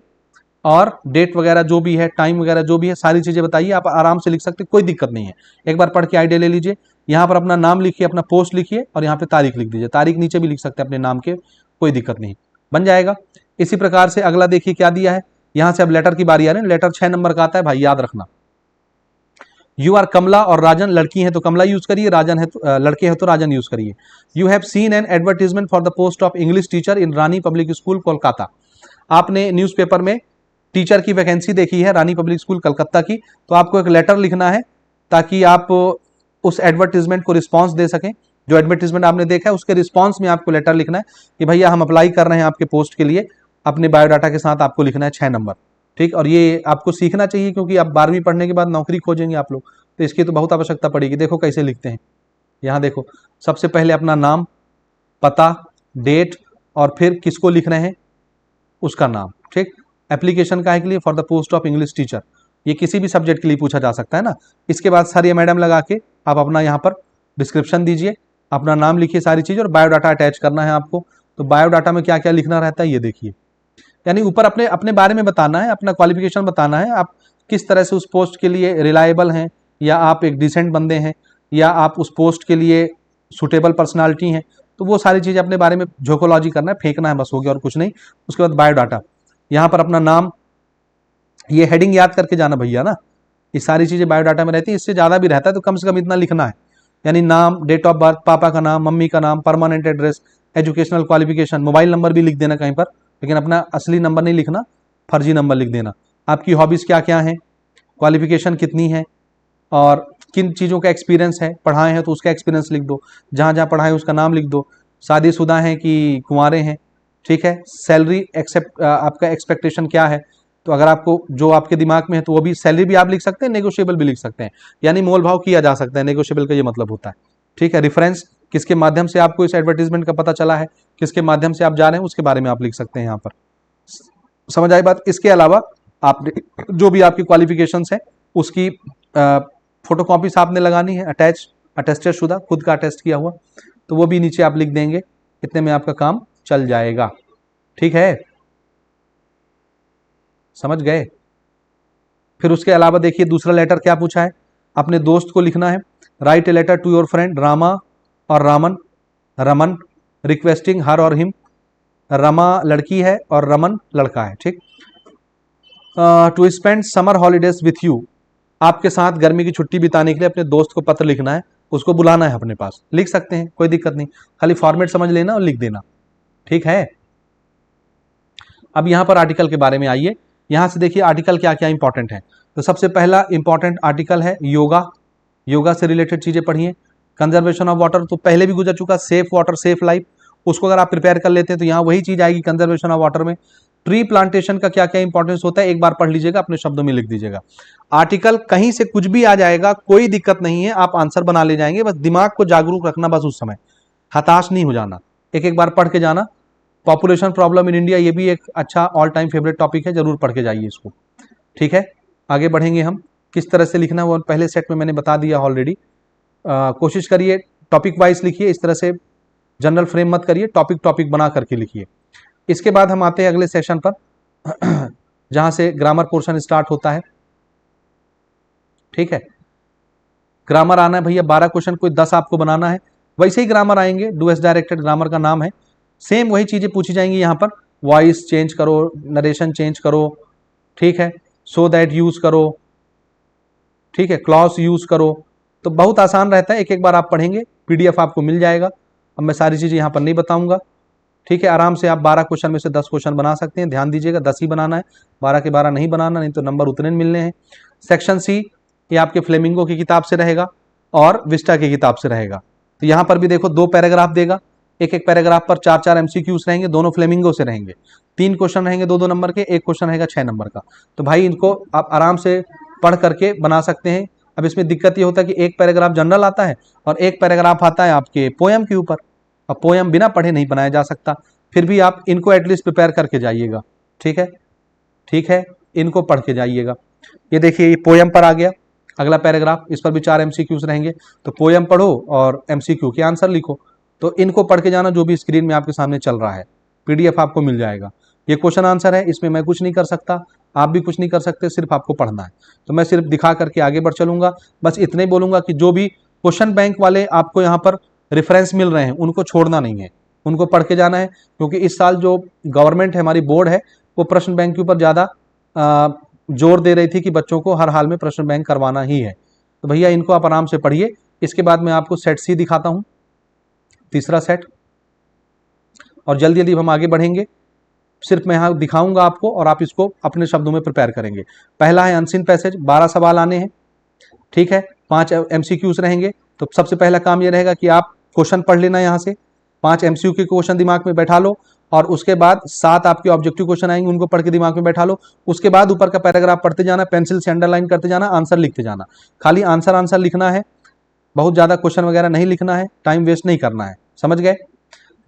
और डेट वगैरह जो भी है, टाइम वगैरह जो भी है, सारी चीजें बताइए। आप आराम से लिख सकते, कोई दिक्कत नहीं है। एक बार पढ़ के आइडिया ले लीजिए। यहाँ पर अपना नाम लिखिए, अपना पोस्ट लिखिए, और यहाँ पे तारीख लिख दीजिए। तारीख नीचे भी लिख सकते हैं अपने नाम के, कोई दिक्कत नहीं, बन जाएगा। इसी प्रकार से अगला देखिए क्या दिया है। यहाँ से अब लेटर की बारी आ रही है। लेटर 6 नंबर का आता है भाई, याद रखना। यू आर कमला और राजन, लड़की है तो कमला यूज करिए, राजन है तो लड़के हैं तो राजन यूज करिए। You have seen an advertisement for the post of English teacher in Rani public school Kolkata. आपने न्यूज़पेपर में टीचर की वैकेंसी देखी है रानी पब्लिक स्कूल कलकत्ता की, तो आपको एक लेटर लिखना है ताकि आप उस एडवर्टीजमेंट को रिस्पांस दे सकें। जो एडवर्टीजमेंट आपने देखा है उसके रिस्पांस में आपको लेटर लिखना है कि भैया हम अप्लाई कर रहे हैं आपके पोस्ट के लिए, अपने बायोडाटा के साथ आपको लिखना है 6 नंबर। ठीक, और ये आपको सीखना चाहिए क्योंकि आप 12वीं पढ़ने के बाद नौकरी खोजेंगे आप लोग, तो इसकी तो बहुत आवश्यकता पड़ेगी। देखो कैसे लिखते हैं, यहाँ देखो सबसे पहले अपना नाम, पता, डेट, और फिर किसको लिख रहे हैं उसका नाम। ठीक, एप्लीकेशन का है के लिए for the post of English teacher, ये किसी भी सब्जेक्ट के लिए पूछा जा सकता है ना। इसके बाद सर या मैडम लगा के आप अपना यहाँ पर डिस्क्रिप्शन दीजिए, अपना नाम लिखिए, सारी चीज़, और बायोडाटा अटैच करना है आपको। तो बायोडाटा में क्या क्या लिखना रहता है ये देखिए, यानी ऊपर अपने अपने बारे में बताना है, अपना क्वालिफिकेशन बताना है, आप किस तरह से उस पोस्ट के लिए रिलायबल हैं, या आप एक डिसेंट बंदे हैं, या आप उस पोस्ट के लिए सुटेबल पर्सनालिटी हैं। तो वो सारी चीज़ अपने बारे में जोकोलॉजी करना है, फेंकना है बस, हो गया और कुछ नहीं। उसके बाद बायोडाटा, यहाँ पर अपना नाम, ये हेडिंग याद करके जाना भैया ना, ये सारी चीज़ें बायोडाटा में रहती है। इससे ज़्यादा भी रहता है तो कम से कम इतना लिखना है, यानी नाम, डेट ऑफ बर्थ, पापा का नाम, मम्मी का नाम, permanent address, educational qualification, mobile number भी लिख देना कहीं पर, लेकिन अपना असली नंबर नहीं लिखना, फर्जी नंबर लिख देना। आपकी हॉबीज़ क्या क्या हैं, क्वालिफिकेशन कितनी है, और किन चीज़ों का एक्सपीरियंस है, पढ़ाए हैं तो उसका एक्सपीरियंस लिख दो, जहाँ जहाँ पढ़ाए उसका नाम लिख दो, शादीशुदा हैं कि कुंवारे हैं, ठीक है। सैलरी आपका एक्सपेक्टेशन क्या है, तो अगर आपको जो आपके दिमाग में है तो वो भी सैलरी भी आप लिख सकते हैं, नेगोशिएबल भी लिख सकते हैं, यानी मोल भाव किया जा सकता है, नेगोशिएबल का ये मतलब होता है, ठीक है। रेफरेंस, किसके माध्यम से आपको इस एडवर्टीजमेंट का पता चला है, किसके माध्यम से आप जा रहे हैं, उसके बारे में आप लिख सकते हैं यहाँ पर। समझ आई बात। इसके अलावा आप जो भी आपकी क्वालिफिकेशंस है उसकी फोटोकॉपीज आपने लगानी है, अटेस्टेड शुदा, खुद का अटेस्ट किया हुआ, तो वो भी नीचे आप लिख देंगे। इतने में आपका काम चल जाएगा, ठीक है, समझ गए। फिर उसके अलावा देखिए दूसरा लेटर क्या पूछा है, अपने दोस्त को लिखना है। Write a letter to your friend Rama और रमन रिक्वेस्टिंग हर और हिम। रमा लड़की है और रमन लड़का है, ठीक। To spend summer holidays with you, आपके साथ गर्मी की छुट्टी बिताने के लिए अपने दोस्त को पत्र लिखना है, उसको बुलाना है अपने पास, लिख सकते हैं, कोई दिक्कत नहीं, खाली फॉर्मेट समझ लेना और लिख देना, ठीक है। अब यहां पर आर्टिकल के बारे में आइए, यहां से देखिए आर्टिकल क्या क्या इंपॉर्टेंट है। तो सबसे पहला इंपॉर्टेंट आर्टिकल है योगा, योगा से रिलेटेड चीजें पढ़िए। कंजर्वेशन ऑफ वाटर तो पहले भी गुजर चुका, सेफ वाटर सेफ लाइफ, उसको अगर आप प्रिपेयर कर लेते हैं तो यहाँ वही चीज आएगी कंजर्वेशन ऑफ वाटर में। ट्री प्लांटेशन का क्या क्या इंपॉर्टेंस होता है एक बार पढ़ लीजिएगा, अपने शब्दों में लिख दीजिएगा। आर्टिकल कहीं से कुछ भी आ जाएगा, कोई दिक्कत नहीं है, आप आंसर बना ले जाएंगे, बस दिमाग को जागरूक रखना, बस उस समय हताश नहीं हो जाना, एक एक बार पढ़ के जाना। पॉपुलेशन प्रॉब्लम इन इंडिया, ये भी एक अच्छा ऑल टाइम फेवरेट टॉपिक है, जरूर पढ़ के जाइए इसको, ठीक है। आगे बढ़ेंगे हम, किस तरह से लिखना है वो पहले सेट में मैंने बता दिया ऑलरेडी। कोशिश करिए टॉपिक वाइज लिखिए, इस तरह से जनरल फ्रेम मत करिए, टॉपिक टॉपिक बना करके लिखिए। इसके बाद हम आते हैं अगले सेशन पर जहां से ग्रामर पोर्शन स्टार्ट होता है, ठीक है। ग्रामर आना है भैया 12 क्वेश्चन, कोई 10 आपको बनाना है, वैसे ही ग्रामर आएंगे, डू एस डायरेक्टेड ग्रामर का नाम है, सेम वही चीजें पूछी जाएंगी यहाँ पर। वॉइस चेंज करो, नरेशन चेंज करो, ठीक है, सो दैट यूज करो, ठीक है, क्लॉज यूज करो, तो बहुत आसान रहता है, एक एक बार आप पढ़ेंगे, पीडीएफ आपको मिल जाएगा। अब मैं सारी चीजें यहाँ पर नहीं बताऊंगा, ठीक है। आराम से आप 12 क्वेश्चन में से 10 क्वेश्चन बना सकते हैं, ध्यान दीजिएगा 10 ही बनाना है, 12 के 12 नहीं बनाना, नहीं तो नंबर उतने मिलने हैं। सेक्शन सी ये आपके फ्लेमिंगो की किताब से रहेगा और विस्टा की किताब से रहेगा। तो यहाँ पर भी देखो 2 पैराग्राफ देगा, एक एक पैराग्राफ पर 4-4 एमसीक्यूज रहेंगे, दोनों फ्लेमिंगो से रहेंगे। 3 क्वेश्चन रहेंगे 2-2 नंबर के, एक क्वेश्चन रहेगा 6 नंबर का। तो भाई इनको आप आराम से पढ़ करके बना सकते हैं। अब इसमें दिक्कत ये होता है कि एक पैराग्राफ जनरल आता है और एक पैराग्राफ आता है आपके पोयम के ऊपर। अब पोयम बिना पढ़े नहीं बनाया जा सकता, फिर भी आप इनको एटलीस्ट प्रिपेयर करके जाइएगा, ठीक है, ठीक है, इनको पढ़ के जाइएगा। ये देखिए ये पोयम पर आ गया अगला पैराग्राफ, इस पर भी 4 एमसीक्यूज रहेंगे, तो पोयम पढ़ो और एमसीक्यू के आंसर लिखो। तो इनको पढ़ के जाना, जो भी स्क्रीन में आपके सामने चल रहा है, पीडीएफ आपको मिल जाएगा। ये क्वेश्चन आंसर है, इसमें मैं कुछ नहीं कर सकता, आप भी कुछ नहीं कर सकते, सिर्फ आपको पढ़ना है। तो मैं सिर्फ दिखा करके आगे बढ़ चलूंगा, बस इतने बोलूंगा कि जो भी क्वेश्चन बैंक वाले आपको यहाँ पर रेफरेंस मिल रहे हैं उनको छोड़ना नहीं है, उनको पढ़ के जाना है, क्योंकि इस साल जो गवर्नमेंट है हमारी बोर्ड है वो प्रश्न बैंक के ऊपर ज़्यादा जोर दे रही थी कि बच्चों को हर हाल में प्रश्न बैंक करवाना ही है। तो भैया इनको आप आराम से पढ़िए। इसके बाद मैं आपको सेट सी दिखाता हूँ, तीसरा सेट, और जल्दी जल्दी हम आगे बढ़ेंगे। सिर्फ मैं यहाँ दिखाऊंगा आपको और आप इसको अपने शब्दों में प्रिपेयर करेंगे। पहला है अनसीन पैसेज, 12 सवाल आने हैं, ठीक है, 5 एमसीक्यूज रहेंगे। तो सबसे पहला काम ये रहेगा कि आप क्वेश्चन पढ़ लेना, यहाँ से 5 एमसीक्यू के क्वेश्चन दिमाग में बैठा लो, और उसके बाद 7 आपके ऑब्जेक्टिव क्वेश्चन आएंगे, उनको पढ़ के दिमाग में बैठा लो। उसके बाद ऊपर का पैराग्राफ पढ़ते जाना, पेंसिल से अंडरलाइन करते जाना, आंसर लिखते जाना। खाली आंसर लिखना है, बहुत ज्यादा क्वेश्चन वगैरह नहीं लिखना है, टाइम वेस्ट नहीं करना है, समझ गए।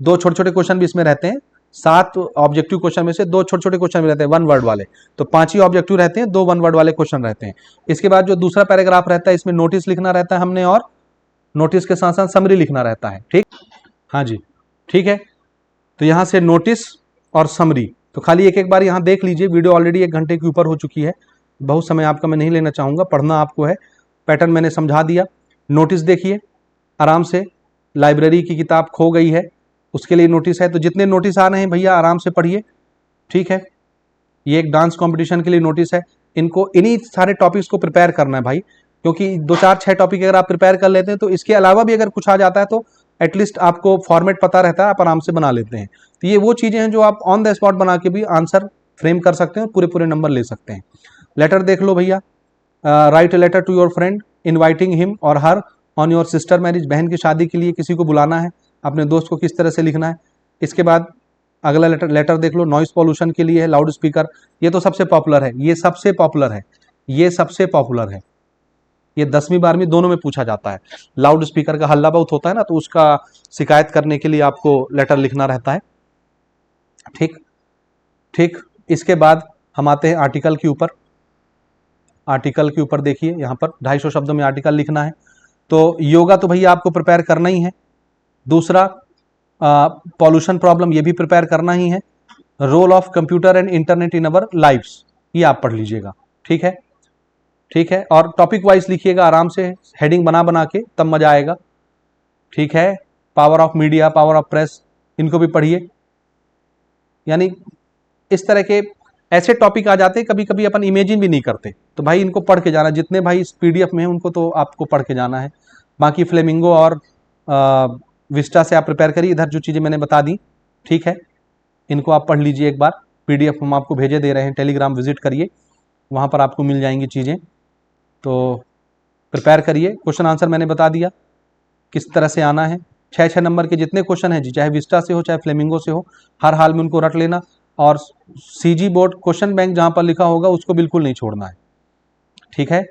2 छोटे छोटे क्वेश्चन भी इसमें रहते हैं, 7 ऑब्जेक्टिव क्वेश्चन में से 2 छोटे छोटे क्वेश्चन भी रहते हैं 1 वर्ड वाले, तो 5 ही ऑब्जेक्टिव रहते हैं, 2 1 वर्ड वाले क्वेश्चन रहते हैं। इसके बाद जो दूसरा पैराग्राफ रहता है इसमें नोटिस लिखना रहता है हमने, और नोटिस के साथ साथ समरी लिखना रहता है, ठीक, हाँ जी, ठीक है। तो यहाँ से नोटिस और समरी, तो खाली एक एक बार यहाँ देख लीजिए। वीडियो ऑलरेडी 1 घंटे के ऊपर हो चुकी है, बहुत समय आपका मैं नहीं लेना चाहूँगा, पढ़ना आपको है, पैटर्न मैंने समझा दिया। नोटिस देखिए आराम से, लाइब्रेरी की किताब खो गई है उसके लिए नोटिस है, तो जितने नोटिस आ रहे हैं भैया आराम से पढ़िए, ठीक है। ये एक डांस कंपटीशन के लिए नोटिस है, इनको इन्हीं सारे टॉपिक्स को प्रिपेयर करना है भाई, क्योंकि 2 4 6 टॉपिक अगर आप प्रिपेयर कर लेते हैं तो इसके अलावा भी अगर कुछ आ जाता है तो एटलीस्ट आपको फॉर्मेट पता रहता है, आप आराम से बना लेते हैं। तो ये वो चीजें हैं जो आप ऑन द स्पॉट बना के भी आंसर फ्रेम कर सकते हैं और पूरे पूरे नंबर ले सकते हैं। लेटर देख लो भैया, write a letter to your friend inviting him और her on your sister marriage, बहन की शादी के लिए किसी को बुलाना है, अपने दोस्त को किस तरह से लिखना है। इसके बाद अगला लेटर देख लो, नॉइस पॉल्यूशन के लिए है, लाउड स्पीकर, ये तो सबसे पॉपुलर है, ये सबसे पॉपुलर है, ये सबसे पॉपुलर है, ये 10वीं 12वीं दोनों में पूछा जाता है। लाउड स्पीकर का हल्ला बहुत होता है ना, तो उसका शिकायत करने के लिए आपको लेटर लिखना रहता है। ठीक ठीक। इसके बाद हम आते हैं आर्टिकल के ऊपर। आर्टिकल के ऊपर देखिए, यहाँ पर 250 शब्दों में आर्टिकल लिखना है। तो योगा तो भैया आपको प्रिपेयर करना ही है। दूसरा पॉल्यूशन प्रॉब्लम, ये भी प्रिपेयर करना ही है। Role of computer and internet in our lifes, ये आप पढ़ लीजिएगा। ठीक है, ठीक है। और टॉपिक वाइज लिखिएगा आराम से, हेडिंग बना बना के, तब मजा आएगा। ठीक है। Power of media, power of press, इनको भी पढ़िए। यानी इस तरह के ऐसे टॉपिक आ जाते हैं, कभी कभी अपन इमेजिन भी नहीं करते, तो भाई इनको पढ़ के जाना। जितने भाई इस पीडीएफ में हैं उनको तो आपको पढ़ के जाना है। बाकी फ्लेमिंगो और विस्टा से आप प्रिपेयर करिए, इधर जो चीज़ें मैंने बता दी, ठीक है, इनको आप पढ़ लीजिए एक बार। पीडीएफ हम आपको भेजे दे रहे हैं, टेलीग्राम विजिट करिए, वहाँ पर आपको मिल जाएंगी चीज़ें। तो प्रिपेयर करिए। क्वेश्चन आंसर मैंने बता दिया किस तरह से आना है। 6 नंबर के जितने क्वेश्चन हैं जी, चाहे विस्टा से हो चाहे फ्लेमिंगो से हो, हर हाल में उनको रट लेना। और सीजी बोर्ड क्वेश्चन बैंक जहाँ पर लिखा होगा उसको बिल्कुल नहीं छोड़ना है। ठीक है,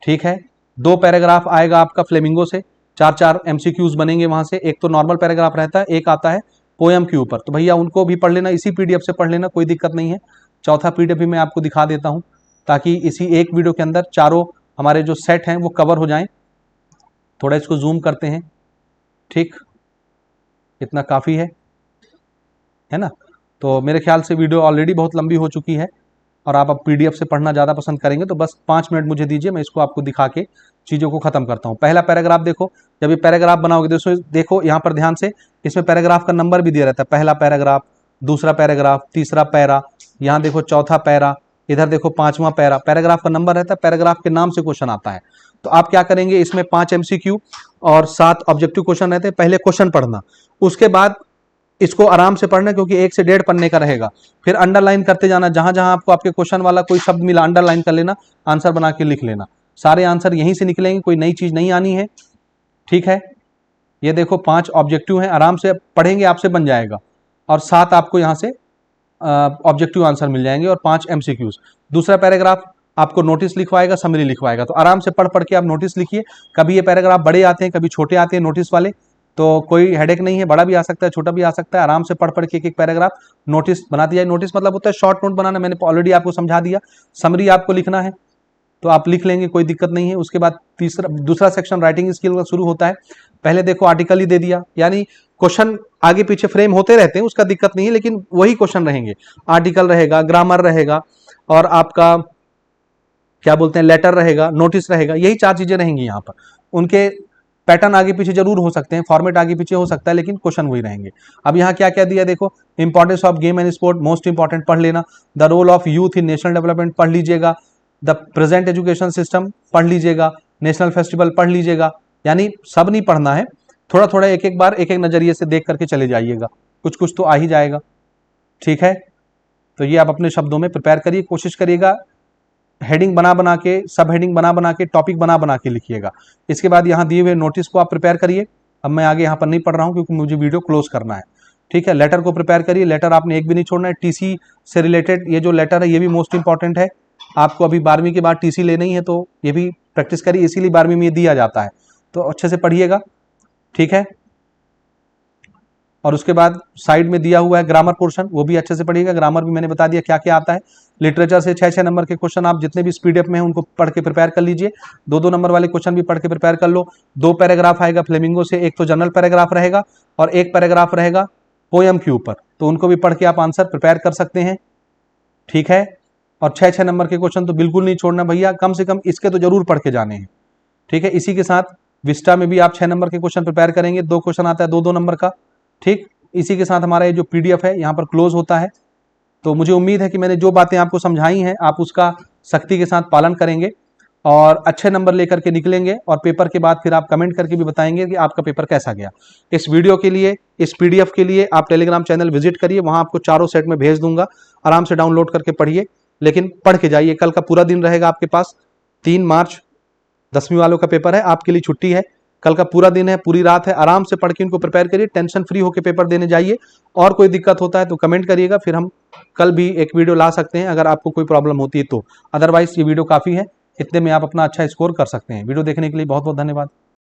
ठीक है। 2 पैराग्राफ आएगा आपका फ्लेमिंगो से, 4 एमसीक्यूज बनेंगे वहाँ से। एक तो नॉर्मल पैराग्राफ रहता है, एक आता है पोएम के ऊपर, तो भैया उनको भी पढ़ लेना, इसी पीडीएफ से पढ़ लेना, कोई दिक्कत नहीं है। चौथा पीडीएफ भी मैं आपको दिखा देता हूँ, ताकि इसी एक वीडियो के अंदर चारों हमारे जो सेट हैं वो कवर हो जाएं। थोड़ा इसको जूम करते हैं। ठीक, इतना काफ़ी है ना। तो मेरे ख्याल से वीडियो ऑलरेडी बहुत लंबी हो चुकी है, और आप अब पीडीएफ से पढ़ना ज़्यादा पसंद करेंगे तो बस 5 मिनट मुझे दीजिए, मैं इसको आपको दिखा के चीज़ों को ख़त्म करता हूँ। पहला पैराग्राफ देखो, जब ये पैराग्राफ बनाओगे देखो यहाँ पर ध्यान से, इसमें पैराग्राफ का नंबर भी दिया रहता है। पहला पैराग्राफ, दूसरा पैराग्राफ, तीसरा पैरा, यहाँ देखो चौथा पैरा, इधर देखो 5वां पैरा। पैराग्राफ का नंबर रहता है, पैराग्राफ के नाम से क्वेश्चन आता है। तो आप क्या करेंगे, इसमें 5 एमसीक्यू और 7 ऑब्जेक्टिव क्वेश्चन रहते हैं। पहले क्वेश्चन पढ़ना, उसके बाद इसको आराम से पढ़ना, क्योंकि 1 से 1.5 पन्ने का रहेगा। फिर अंडरलाइन करते जाना, जहां जहां आपको आपके क्वेश्चन वाला कोई शब्द मिला अंडरलाइन कर लेना, आंसर बना के लिख लेना। सारे आंसर यहीं से निकलेंगे, कोई नई चीज नहीं आनी है। ठीक है, ये देखो 5 ऑब्जेक्टिव हैं, आराम से पढ़ेंगे आपसे बन जाएगा। और 7 आपको यहाँ से ऑब्जेक्टिव आंसर मिल जाएंगे, और 5 एमसीक्यूज। दूसरा पैराग्राफ आपको नोटिस लिखवाएगा, समरी लिखवाएगा, तो आराम से पढ़ पढ़ के आप नोटिस लिखिए। कभी ये पैराग्राफ बड़े आते हैं, कभी छोटे आते हैं नोटिस वाले, तो कोई हेडेक नहीं है, बड़ा भी आ सकता है छोटा भी आ सकता है। आराम से पढ़ पढ़ के एक पैराग्राफ नोटिस बनाती जाए। नोटिस मतलब होता है शॉर्ट नोट बनाना, मैंने ऑलरेडी आपको समझा दिया। समरी आपको लिखना है तो आप लिख लेंगे, कोई दिक्कत नहीं है। उसके बाद दूसरा सेक्शन राइटिंग स्किल का शुरू होता है। पहले देखो आर्टिकल ही दे दिया, यानी क्वेश्चन आगे पीछे फ्रेम होते रहते हैं, उसका दिक्कत नहीं है, लेकिन वही क्वेश्चन रहेंगे। आर्टिकल रहेगा, ग्रामर रहेगा, और आपका क्या बोलते हैं लेटर रहेगा, नोटिस रहेगा, यही 4 चीजें रहेंगी यहाँ पर। उनके पैटर्न आगे पीछे जरूर हो सकते हैं, फॉर्मेट आगे पीछे हो सकता है, लेकिन क्वेश्चन वही रहेंगे। अब यहाँ क्या क्या दिया देखो, importance of game and sport, most important पढ़ लेना। The role of youth in national development पढ़ लीजिएगा। द प्रेजेंट एजुकेशन सिस्टम पढ़ लीजिएगा। नेशनल फेस्टिवल पढ़ लीजिएगा। यानी सब नहीं पढ़ना है, थोड़ा थोड़ा एक एक बार एक एक नजरिए से देख करके चले जाइएगा, कुछ कुछ तो आ ही जाएगा। ठीक है, तो ये आप अपने शब्दों में प्रिपेयर करिए, कोशिश करिएगा हेडिंग बना बना के, सब हेडिंग बना बना के, टॉपिक बना बना के लिखिएगा। इसके बाद यहाँ दिए हुए नोटिस को आप प्रिपेयर करिए। अब मैं आगे यहाँ पर नहीं पढ़ रहा हूँ, क्योंकि मुझे वीडियो क्लोज करना है। ठीक है, लेटर को प्रिपेयर करिए। लेटर आपने एक भी नहीं छोड़ना है। टीसी से रिलेटेड ये जो लेटर है, ये भी मोस्ट इंपॉर्टेंट है। आपको अभी 12वीं के बाद टीसी लेना ही है, तो ये भी प्रैक्टिस करिए, इसीलिए 12वीं में ये दिया जाता है, तो अच्छे से पढ़िएगा। ठीक है, और उसके बाद साइड में दिया हुआ है ग्रामर पोर्शन, वो भी अच्छे से पढ़िएगा। ग्रामर भी मैंने बता दिया क्या क्या आता है। लिटरेचर से 6 नंबर के क्वेश्चन आप जितने भी पीडीएफ में हैं उनको पढ़ के प्रिपेयर कर लीजिए। 2 नंबर वाले क्वेश्चन भी पढ़ के प्रिपेयर कर लो। 2 पैराग्राफ आएगा फ्लेमिंगो से, एक तो जनरल पैराग्राफ रहेगा और एक पैराग्राफ रहेगा पोएम के ऊपर, तो उनको भी पढ़ के आप आंसर प्रिपेयर कर सकते हैं। ठीक है, और 6 नंबर के क्वेश्चन तो बिल्कुल नहीं छोड़ना भैया, कम से कम इसके तो जरूर पढ़ के जाने हैं। ठीक है, इसी के साथ विस्टा में भी आप 6 नंबर के क्वेश्चन प्रिपेयर करेंगे। 2 क्वेश्चन आता है 2-2 नंबर का। ठीक, इसी के साथ हमारा ये जो पीडीएफ है यहाँ पर क्लोज होता है। तो मुझे उम्मीद है कि मैंने जो बातें आपको समझाई हैं आप उसका सख्ती के साथ पालन करेंगे और अच्छे नंबर लेकर के निकलेंगे, और पेपर के बाद फिर आप कमेंट करके भी बताएंगे कि आपका पेपर कैसा गया। इस वीडियो के लिए, इस पीडीएफ के लिए आप टेलीग्राम चैनल विजिट करिए, वहाँ आपको चारों सेट में भेज दूंगा। आराम से डाउनलोड करके पढ़िए, लेकिन पढ़ के जाइए। कल का पूरा दिन रहेगा आपके पास, 3 मार्च 10वीं वालों का पेपर है, आपके लिए छुट्टी है। कल का पूरा दिन है, पूरी रात है, आराम से पढ़ के इनको प्रिपेयर करिए, टेंशन फ्री होकर पेपर देने जाइए। और कोई दिक्कत होता है तो कमेंट करिएगा, फिर हम कल भी एक वीडियो ला सकते हैं अगर आपको कोई प्रॉब्लम होती है तो। अदरवाइज ये वीडियो काफ़ी है, इतने में आप अपना अच्छा स्कोर कर सकते हैं। वीडियो देखने के लिए बहुत बहुत धन्यवाद।